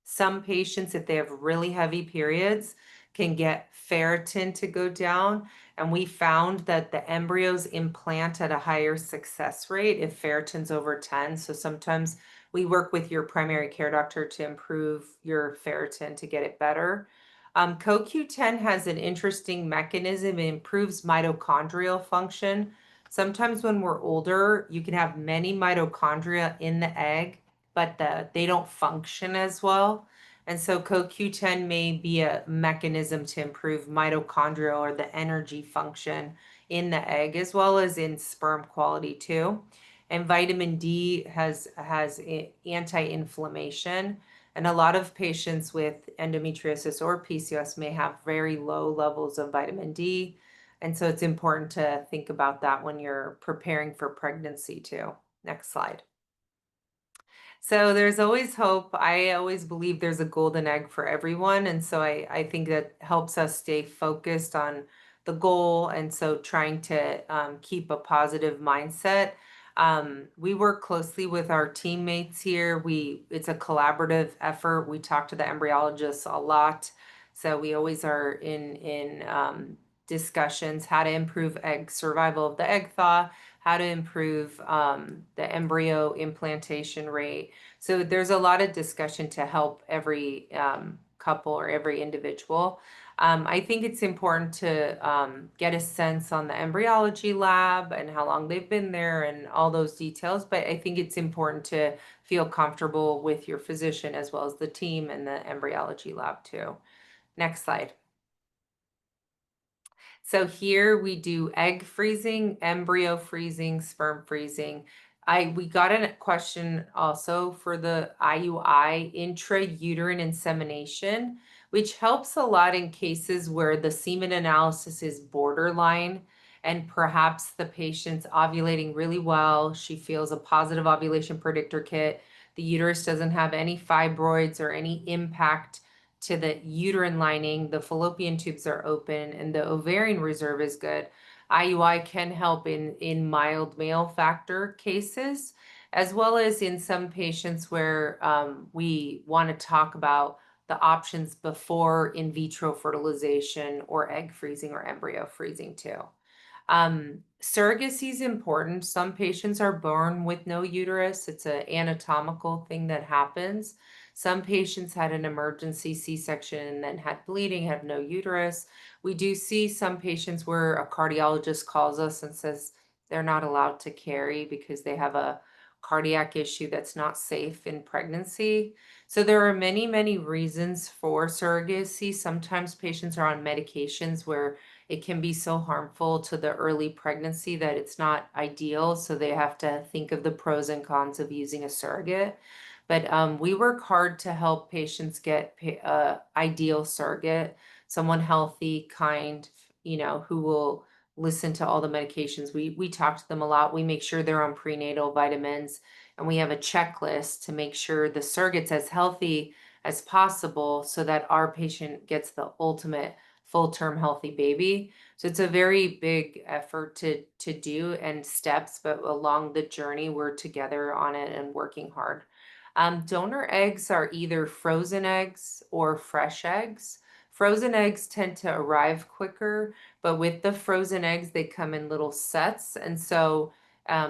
Some patients, if they have really heavy periods, can get ferritin to go down. And we found that the embryos implant at a higher success rate if ferritin's over 10. So sometimes we work with your primary care doctor to improve your ferritin to get it better. CoQ10 has an interesting mechanism. It improves mitochondrial function. Sometimes when we're older, you can have many mitochondria in the egg, but they don't function as well. And so CoQ10 may be a mechanism to improve mitochondrial or the energy function in the egg, as well as in sperm quality too. And vitamin D has anti-inflammation. And a lot of patients with endometriosis or PCOS may have very low levels of vitamin D. And so it's important to think about that when you're preparing for pregnancy too. Next slide. So there's always hope. I always believe there's a golden egg for everyone. And so I think that helps us stay focused on the goal. And so trying to keep a positive mindset. We work closely with our teammates here. It's a collaborative effort. We talk to the embryologists a lot. So we always are in discussions, how to improve egg survival of the egg thaw, how to improve the embryo implantation rate. So there's a lot of discussion to help every couple or every individual. I think it's important to get a sense on the embryology lab and how long they've been there and all those details. But I think it's important to feel comfortable with your physician as well as the team and the embryology lab too. Next slide. So here we do egg freezing, embryo freezing, sperm freezing. We got a question also for the IUI, intrauterine insemination, which helps a lot in cases where the semen analysis is borderline and perhaps the patient's ovulating really well. She feels a positive ovulation predictor kit. The uterus doesn't have any fibroids or any impact to the uterine lining, the fallopian tubes are open, and the ovarian reserve is good. IUI can help in mild male factor cases, as well as in some patients where we want to talk about the options before in vitro fertilization or egg freezing or embryo freezing too. Surrogacy is important. Some patients are born with no uterus. It's an anatomical thing that happens. Some patients had an emergency C-section and then had bleeding, have no uterus. We do see some patients where a cardiologist calls us and says they're not allowed to carry because they have a cardiac issue that's not safe in pregnancy. So there are many, many reasons for surrogacy. Sometimes patients are on medications where it can be so harmful to the early pregnancy that it's not ideal. So they have to think of the pros and cons of using a surrogate. But we work hard to help patients get ideal surrogate, someone healthy, kind, who will listen to all the medications. We talk to them a lot. We make sure they're on prenatal vitamins, and we have a checklist to make sure the surrogate's as healthy as possible so that our patient gets the ultimate full-term healthy baby. So it's a very big effort to do and steps, but along the journey, we're together on it and working hard. Donor eggs are either frozen eggs or fresh eggs. Frozen eggs tend to arrive quicker, but with the frozen eggs, they come in little sets. And so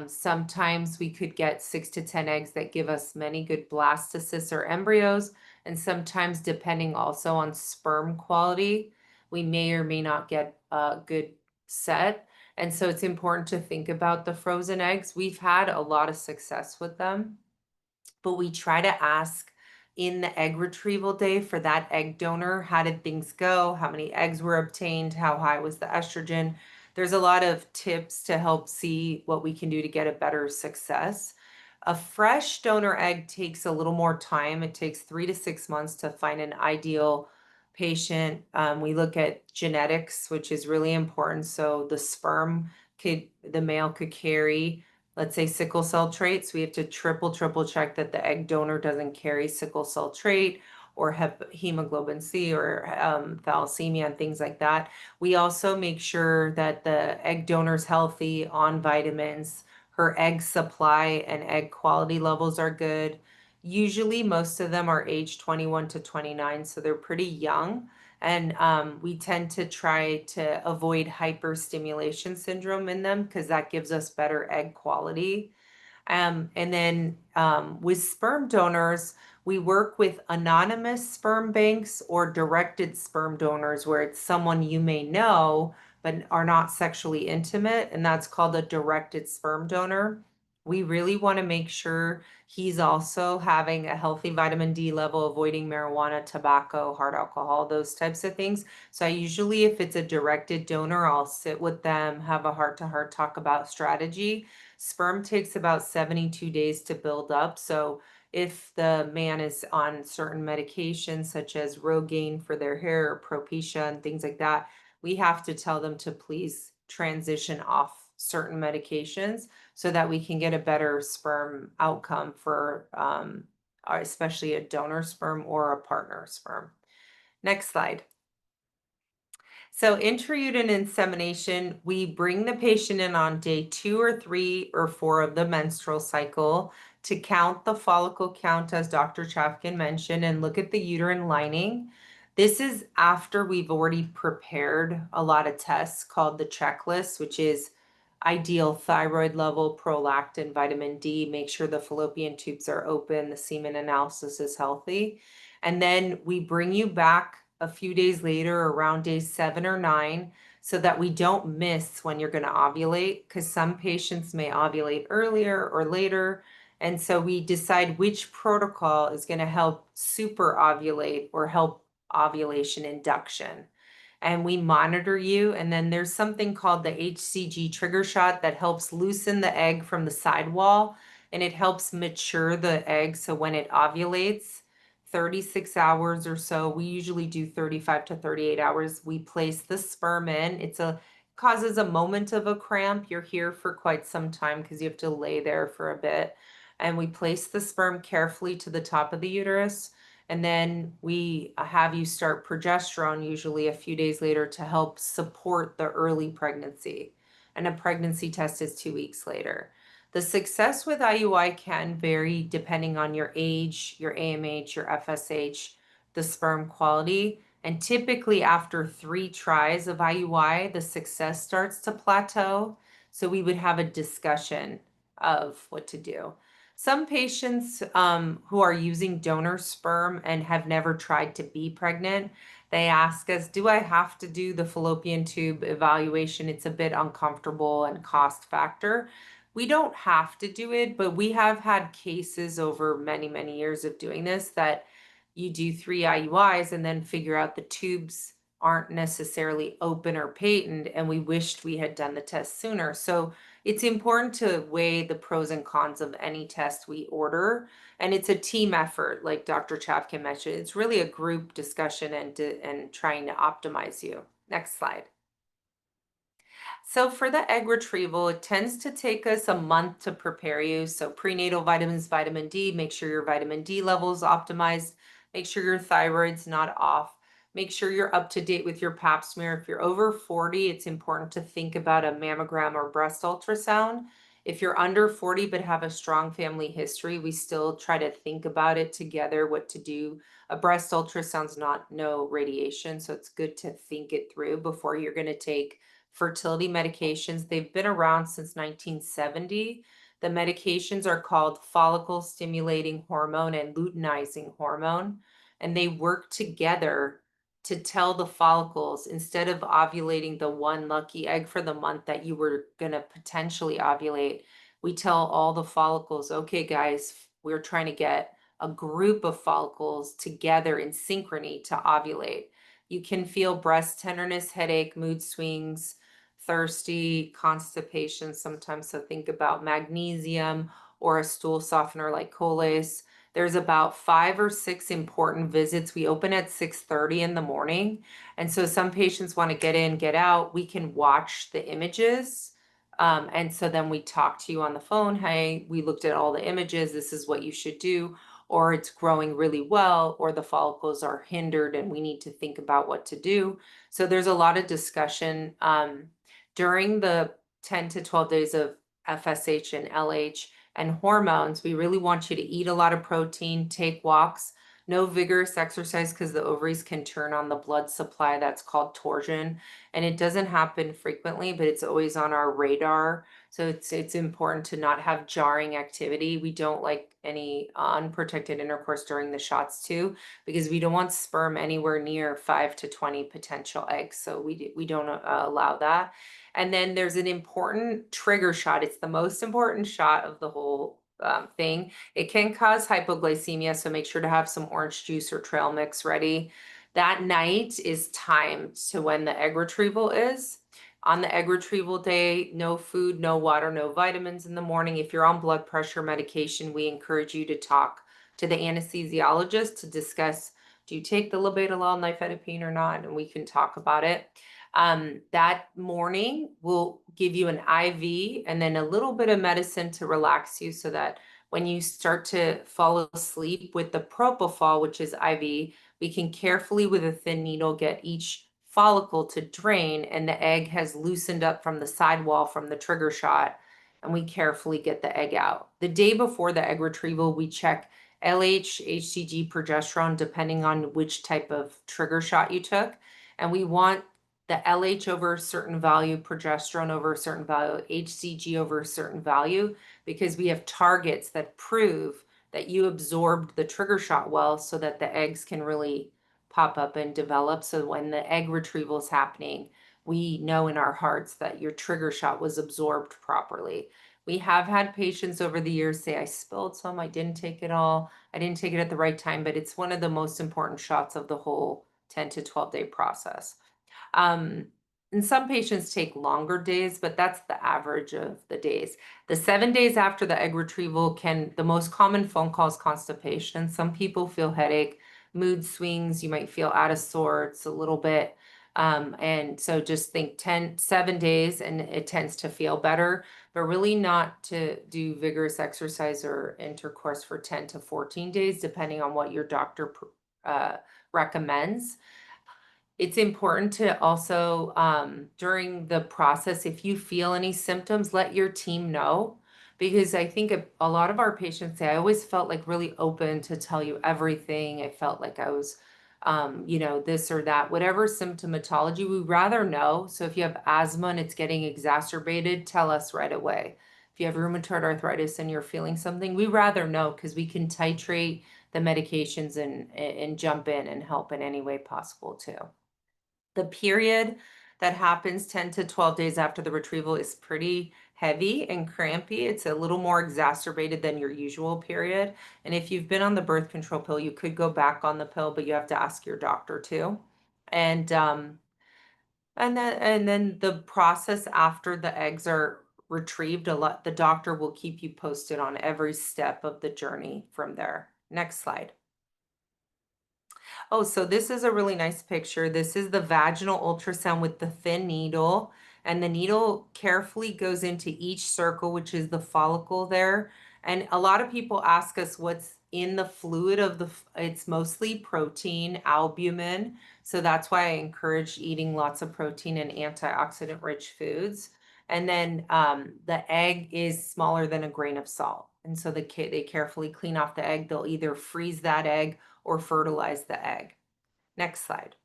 sometimes we could get 6 to 10 eggs that give us many good blastocysts or embryos. And sometimes, depending also on sperm quality, we may or may not get a good set. And so it's important to think about the frozen eggs. We've had a lot of success with them, but we try to ask in the egg retrieval day for that egg donor, how did things go? How many eggs were obtained? How high was the estrogen? There's a lot of tips to help see what we can do to get a better success. A fresh donor egg takes a little more time. It takes 3 to 6 months to find an ideal patient. We look at genetics, which is really important. So the male could carry, let's say, sickle cell traits. We have to triple check that the egg donor doesn't carry sickle cell trait or hemoglobin C or thalassemia and things like that. We also make sure that the egg donor's healthy, on vitamins, her egg supply and egg quality levels are good. Usually most of them are age 21 to 29, so they're pretty young. And we tend to try to avoid hyperstimulation syndrome in them because that gives us better egg quality. And then with sperm donors, we work with anonymous sperm banks or directed sperm donors where it's someone you may know but are not sexually intimate, and that's called a directed sperm donor. We really want to make sure he's also having a healthy vitamin D level, avoiding marijuana, tobacco, hard alcohol, those types of things. So I usually, if it's a directed donor, I'll sit with them, have a heart-to-heart talk about strategy. Sperm takes about 72 days to build up. So if the man is on certain medications such as Rogaine for their hair or Propecia and things like that, we have to tell them to please transition off certain medications so that we can get a better sperm outcome for especially a donor sperm or a partner sperm. Next slide. So intrauterine insemination, we bring the patient in on day 2 or 3 or 4 of the menstrual cycle to count the follicle count, as Dr. Chavkin mentioned, and look at the uterine lining. This is after we've already prepared a lot of tests called the checklist, which is ideal thyroid level, prolactin, vitamin D, make sure the fallopian tubes are open, the semen analysis is healthy. And then we bring you back a few days later, around day 7 or 9, so that we don't miss when you're going to ovulate, because some patients may ovulate earlier or later. And so we decide which protocol is going to help super ovulate or help ovulation induction. And we monitor you. And then there's something called the HCG trigger shot that helps loosen the egg from the sidewall, and it helps mature the egg. So when it ovulates, 36 hours or so, we usually do 35 to 38 hours, we place the sperm in. Causes a moment of a cramp. You're here for quite some time because you have to lay there for a bit. And we place the sperm carefully to the top of the uterus. And then we have you start progesterone usually a few days later to help support the early pregnancy. And a pregnancy test is 2 weeks later. The success with IUI can vary depending on your age, your AMH, your FSH, the sperm quality. And typically after 3 tries of IUI, the success starts to plateau. So we would have a discussion of what to do. Some patients who are using donor sperm and have never tried to be pregnant, they ask us, do I have to do the fallopian tube evaluation? It's a bit uncomfortable and cost factor. We don't have to do it, but we have had cases over many, many years of doing this that you do 3 IUIs and then figure out the tubes aren't necessarily open or patent, and we wished we had done the test sooner. So it's important to weigh the pros and cons of any test we order, and it's a team effort, like Dr. Chavkin mentioned. It's really a group discussion and trying to optimize you. Next slide. So for the egg retrieval, it tends to take us a month to prepare you. So prenatal vitamins, vitamin D, make sure your vitamin D level is optimized. Make sure your thyroid's not off. Make sure you're up to date with your pap smear. If you're over 40, it's important to think about a mammogram or breast ultrasound. If you're under 40 but have a strong family history, we still try to think about it together, what to do. A breast ultrasound's not no radiation, so it's good to think it through before you're going to take fertility medications. They've been around since 1970. The medications are called follicle stimulating hormone and luteinizing hormone, and they work together to tell the follicles, instead of ovulating the one lucky egg for the month that you were going to potentially ovulate, we tell all the follicles, okay, guys, we're trying to get a group of follicles together in synchrony to ovulate. You can feel breast tenderness, headache, mood swings, thirsty, constipation sometimes. So think about magnesium or a stool softener like Colace. There's about 5 or 6 important visits. We open at 6:30 in the morning. And so some patients want to get in, get out. We can watch the images. And so then we talk to you on the phone. Hey, we looked at all the images. This is what you should do. Or it's growing really well, or the follicles are hindered and we need to think about what to do. So there's a lot of discussion during the 10 to 12 days of FSH and LH and hormones. We really want you to eat a lot of protein, take walks, no vigorous exercise because the ovaries can turn on the blood supply. That's called torsion. And it doesn't happen frequently, but it's always on our radar. So it's important to not have jarring activity. We don't like any unprotected intercourse during the shots too, because we don't want sperm anywhere near 5 to 20 potential eggs. So we don't allow that. And then there's an important trigger shot. It's the most important shot of the whole thing. It can cause hypoglycemia, so make sure to have some orange juice or trail mix ready. That night is timed to when the egg retrieval is. On the egg retrieval day, no food, no water, no vitamins in the morning. If you're on blood pressure medication, we encourage you to talk to the anesthesiologist to discuss, do you take the labetalol, nifedipine or not? And we can talk about it. That morning, we'll give you an IV and then a little bit of medicine to relax you so that when you start to fall asleep with the propofol, which is IV, we can carefully with a thin needle get each follicle to drain, and the egg has loosened up from the sidewall from the trigger shot, and we carefully get the egg out. The day before the egg retrieval, we check LH, HCG, progesterone, depending on which type of trigger shot you took. And we want the LH over a certain value, progesterone over a certain value, HCG over a certain value, because we have targets that prove that you absorbed the trigger shot well so that the eggs can really pop up and develop. So when the egg retrieval is happening, we know in our hearts that your trigger shot was absorbed properly. We have had patients over the years say, I spilled some, I didn't take it all, I didn't take it at the right time, but it's one of the most important shots of the whole 10 to 12 day process. And some patients take longer days, but that's the average of the days. The 7 days after the egg retrieval the most common phone call is constipation. Some people feel headache, mood swings, you might feel out of sorts a little bit. And so just think 7 days and it tends to feel better, but really not to do vigorous exercise or intercourse for 10 to 14 days, depending on what your doctor recommends. It's important to also, during the process, if you feel any symptoms, let your team know. Because I think a lot of our patients say, I always felt like really open to tell you everything. I felt like I was you know, this or that, whatever symptomatology, we'd rather know. So if you have asthma and it's getting exacerbated, tell us right away. If you have rheumatoid arthritis and you're feeling something, we'd rather know because we can titrate the medications and jump in and help in any way possible too. The period that happens 10 to 12 days after the retrieval is pretty heavy and crampy. It's a little more exacerbated than your usual period. And if you've been on the birth control pill, you could go back on the pill, but you have to ask your doctor too. And then the process after the eggs are retrieved, the doctor will keep you posted on every step of the journey from there. Next slide. Oh, so this is a really nice picture. This is the vaginal ultrasound with the thin needle, and the needle carefully goes into each circle, which is the follicle there. And a lot of people ask us what's in the fluid of it's mostly protein, albumin. So that's why I encourage eating lots of protein and antioxidant rich foods. And then the egg is smaller than a grain of salt. And so they carefully clean off the egg. They'll either freeze that egg or fertilize the egg. Next slide.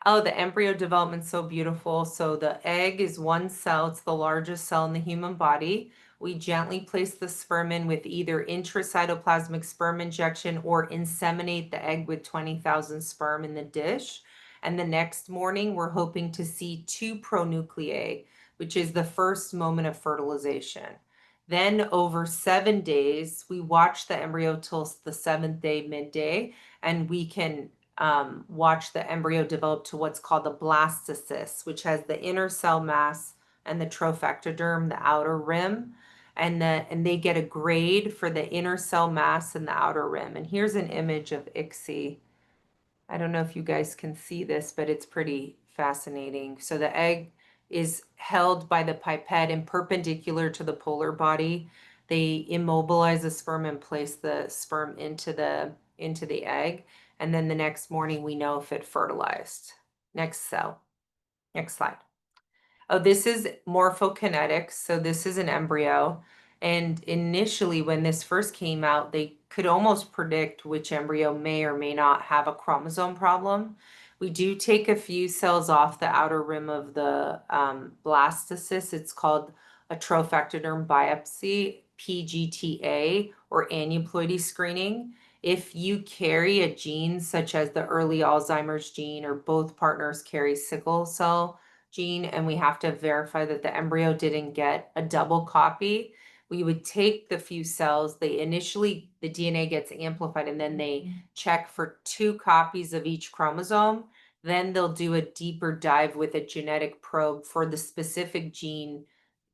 Oh, the embryo development's so beautiful. So the egg is one cell. It's the largest cell in the human body. We gently place the sperm in with either intracytoplasmic sperm injection or inseminate the egg with 20,000 sperm in the dish. And the next morning, we're hoping to see 2 pronuclei, which is the first moment of fertilization. Then over 7 days, we watch the embryo till the 7th day midday, and we can watch the embryo develop to what's called the blastocyst, which has the inner cell mass and the trophectoderm, the outer rim. And they get a grade for the inner cell mass and the outer rim. And here's an image of ICSI. I don't know if you guys can see this, but it's pretty fascinating. So the egg is held by the pipette and perpendicular to the polar body. They immobilize the sperm and place the sperm into the egg. And then the next morning we know if it fertilized. Next cell. Next slide. Oh, this is morphokinetics. So this is an embryo. And initially, when this first came out, they could almost predict which embryo may or may not have a chromosome problem. We do take a few cells off the outer rim of the blastocyst. It's called a trophectoderm biopsy, PGTA, or aneuploidy screening. If you carry a gene such as the early Alzheimer's gene or both partners carry sickle cell gene, and we have to verify that the embryo didn't get a double copy, we would take the few cells. The DNA gets amplified, and then they check for 2 copies of each chromosome. Then they'll do a deeper dive with a genetic probe for the specific gene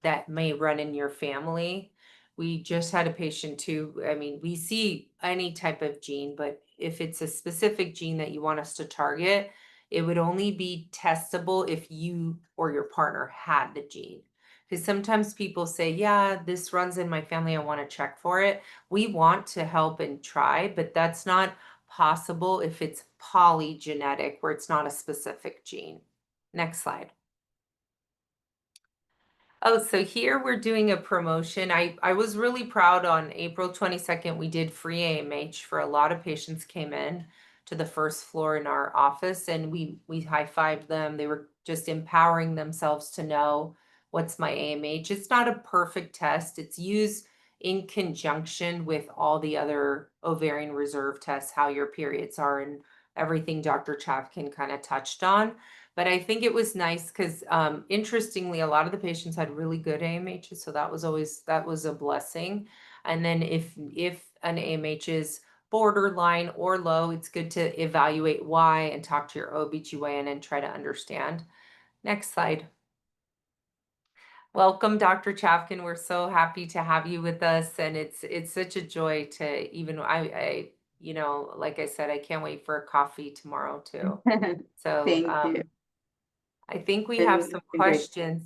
that may run in your family. We just had a patient too. I mean, we see any type of gene, but if it's a specific gene that you want us to target, it would only be testable if you or your partner had the gene. Because sometimes people say, yeah, this runs in my family, I want to check for it. We want to help and try, but that's not possible if it's polygenetic, where it's not a specific gene. Next slide. Oh, so here we're doing a promotion. I was really proud. On April 22nd, we did free AMH for a lot of patients came in to the first floor in our office, and we high-fived them. They were just empowering themselves to know what's my AMH. It's not a perfect test. It's used in conjunction with all the other ovarian reserve tests, how your periods are, and everything Dr. Chavkin kind of touched on. But I think it was nice because interestingly, a lot of the patients had really good AMHs. So that was a blessing. And then if an AMH is borderline or low, it's good to evaluate why and talk to your OBGYN and try to understand. Next slide. Welcome, Dr. Chavkin. We're so happy to have you with us. And it's such a joy to even, you know, like I said, I can't wait for a coffee tomorrow too. So Thank you. I think we Been- have some been great. questions.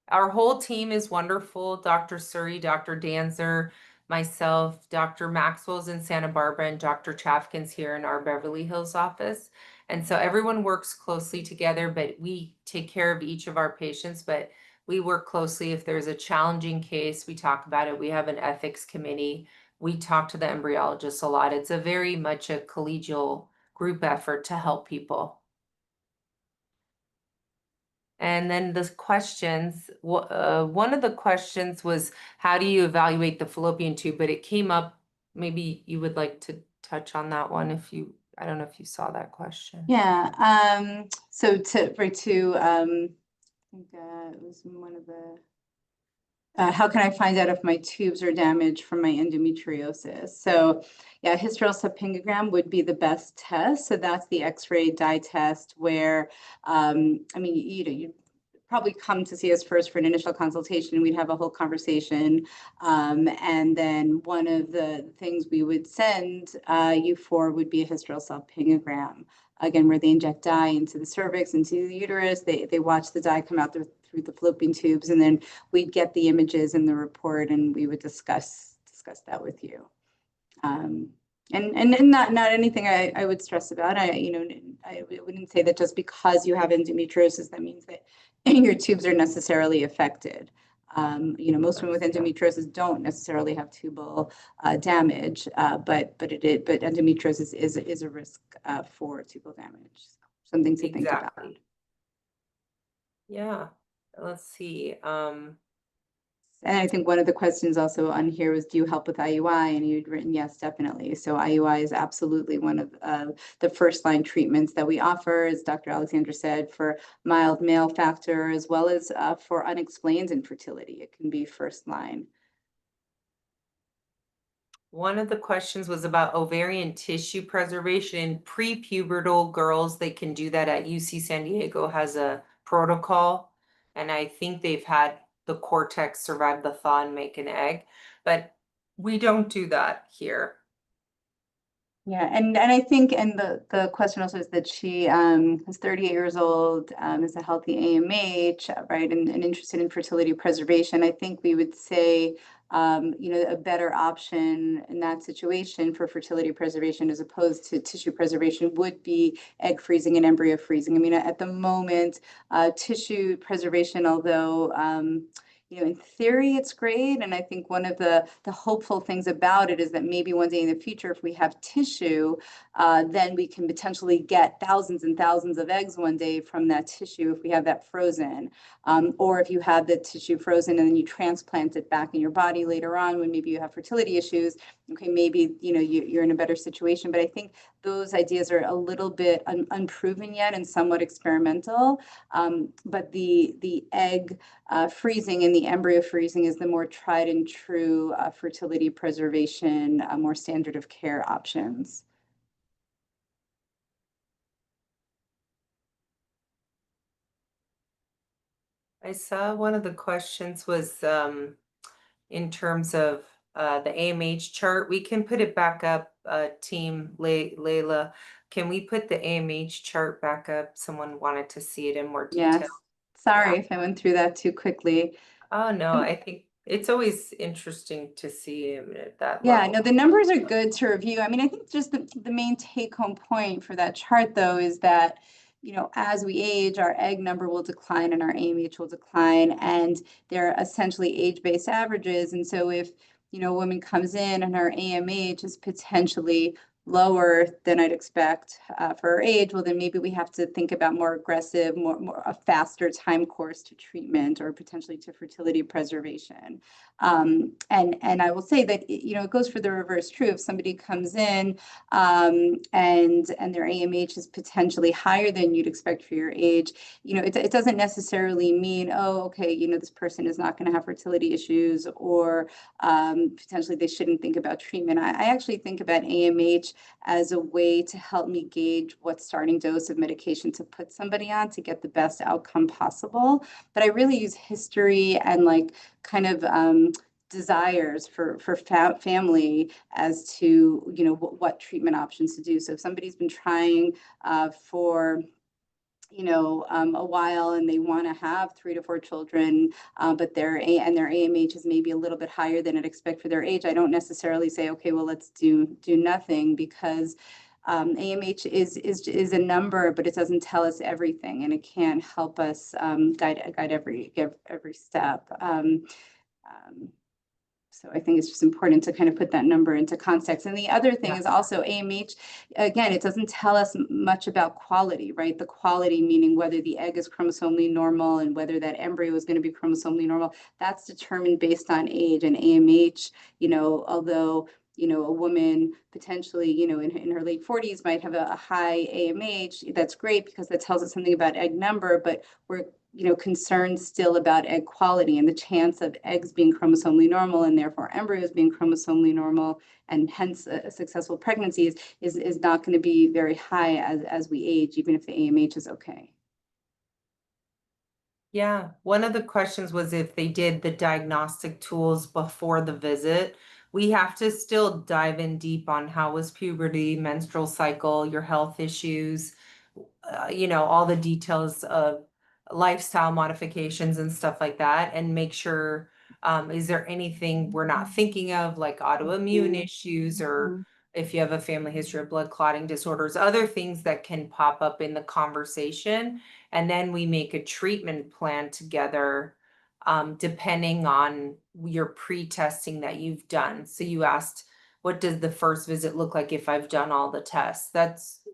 Our whole team is wonderful. Dr. Suri, Dr. Danzer, myself, Dr. Maxwell's in Santa Barbara, and Dr. Chavkin's here in our Beverly Hills office. And so everyone works closely together, but we take care of each of our patients, but we work closely. If there's a challenging case, we talk about it. We have an ethics committee we talk to the embryologists a lot. It's a very much a collegial group effort to help people. And then the questions, one of the questions was, how do you evaluate the fallopian tube? But it came up, maybe you would like to touch on that one if you, I don't know if you saw that question. Yeah, so I think it was one of the, how can I find out if my tubes are damaged from my endometriosis? So yeah, hysteral salpingogram would be the best test. So that's the X-ray dye test where, I mean, you probably come to see us first for an initial consultation. We'd have a whole conversation. And then one of the things we would send you for would be a hysteral salpingogram. Again, where they inject dye into the cervix, into the uterus. They watch the dye come out through the fallopian tubes, and then we'd get the images in the report, and we would discuss that with you. And not anything I would stress about. I wouldn't say that just because you have endometriosis, that means that your tubes are necessarily affected. Most women with endometriosis don't necessarily have tubal damage, but endometriosis is a risk for tubal damage. Something to think about. Yeah, let's see. And I think one of the questions also on here was, do you help with IUI? And you'd written, yes, definitely. So IUI is absolutely one of the first line treatments that we offer, as Dr. Alexander said, for mild male factor, as well as for unexplained infertility. It can be first line. One of the questions was about ovarian tissue preservation in prepubertal girls. They can do that at UC San Diego has a protocol, and I think they've had the cortex survive the thaw and make an egg, but we don't do that here. Yeah, and I think, and the question also is that she is 38 years old, is a healthy AMH, right, and interested in fertility preservation. I think we would say, a better option in that situation for fertility preservation as opposed to tissue preservation would be egg freezing and embryo freezing. I mean, at the moment, tissue preservation, although in theory, it's great. And I think one of the hopeful things about it is that maybe one day in the future, if we have tissue, then we can potentially get thousands and thousands of eggs one day from that tissue if we have that frozen. Or if you have the tissue frozen and then you transplant it back in your body later on when maybe you have fertility issues, okay, maybe you're in a better situation. But I think those ideas are a little bit unproven yet and somewhat experimental. But the egg freezing and the embryo freezing is the more tried and true fertility preservation, more standard of care options. I saw one of the questions was in terms of the AMH chart. We can put it back up, team Layla. Can we put the AMH chart back up? Someone wanted to see it in more detail. Yes. Sorry if I went through that too quickly. Oh, no, I think it's always interesting to see him at that Yeah, level. no, the numbers are good to review. I mean, I think just the main take home point for that chart, though, is that, as we age, our egg number will decline and our AMH will decline, and they're essentially age-based averages. And so if, a woman comes in and her AMH is potentially lower than I'd expect for her age, well, then maybe we have to think about more aggressive, more a faster time course to treatment or potentially to fertility preservation. And I will say that, it goes for the reverse true. If somebody comes in and their AMH is potentially higher than you'd expect for your age, it doesn't necessarily mean, oh, okay, this person is not going to have fertility issues or potentially they shouldn't think about treatment. I actually think about AMH as a way to help me gauge what starting dose of medication to put somebody on to get the best outcome possible. But I really use history and kind of desires for family as to what treatment options to do. So if somebody's been trying for a while and they want to have 3 to 4 children, but their AMH is maybe a little bit higher than I'd expect for their age, I don't necessarily say, okay, well, let's do nothing, because AMH is a number, but it doesn't tell us everything, and it can't help us guide every step. So I think it's just important to kind of put that number into context. And the other thing Yeah. is also AMH, again, it doesn't tell us much about quality, right? The quality meaning whether the egg is chromosomally normal and whether that embryo is going to be chromosomally normal, that's determined based on age. And AMH, although a woman potentially, in her late 40s might have a high AMH, that's great because that tells us something about egg number, but we're concerned still about egg quality and the chance of eggs being chromosomally normal and therefore embryos being chromosomally normal and hence a successful pregnancy is not going to be very high as we age, even if the AMH is okay. Yeah, one of the questions was if they did the diagnostic tools before the visit. We have to still dive in deep on how was puberty, menstrual cycle, your health issues, all the details of lifestyle modifications and stuff like that, and make sure, is there anything we're not thinking of, like autoimmune issues, or if you have a family history of blood clotting disorders, other things that can pop up in the conversation. And then we make a treatment plan together, depending on your pre-testing that you've done. So you asked, what does the first visit look like if I've done all the tests?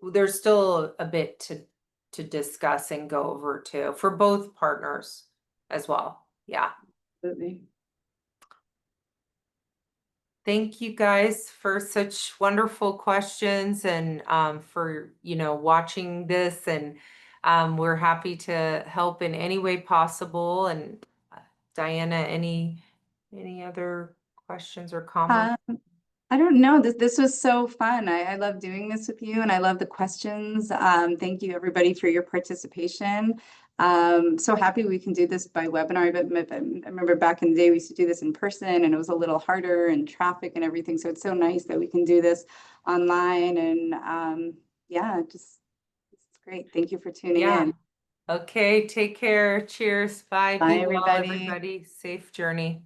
There's still a bit to discuss and go over too, for both partners as well. Yeah. Absolutely. Thank you guys for such wonderful questions and for watching this, and we're happy to help in any way possible. And Diana, any other questions or comments? I don't know. This was so fun. I love doing this with you and I love the questions. Thank you everybody for your participation. So happy we can do this by webinar. But I remember back in the day we used to do this in person and it was a little harder and traffic and everything. So it's so nice that we can do this online and yeah, it's great. Thank you for tuning in. Okay, take care. Cheers. Bye. Bye, Be well, everybody. everybody. Safe journey.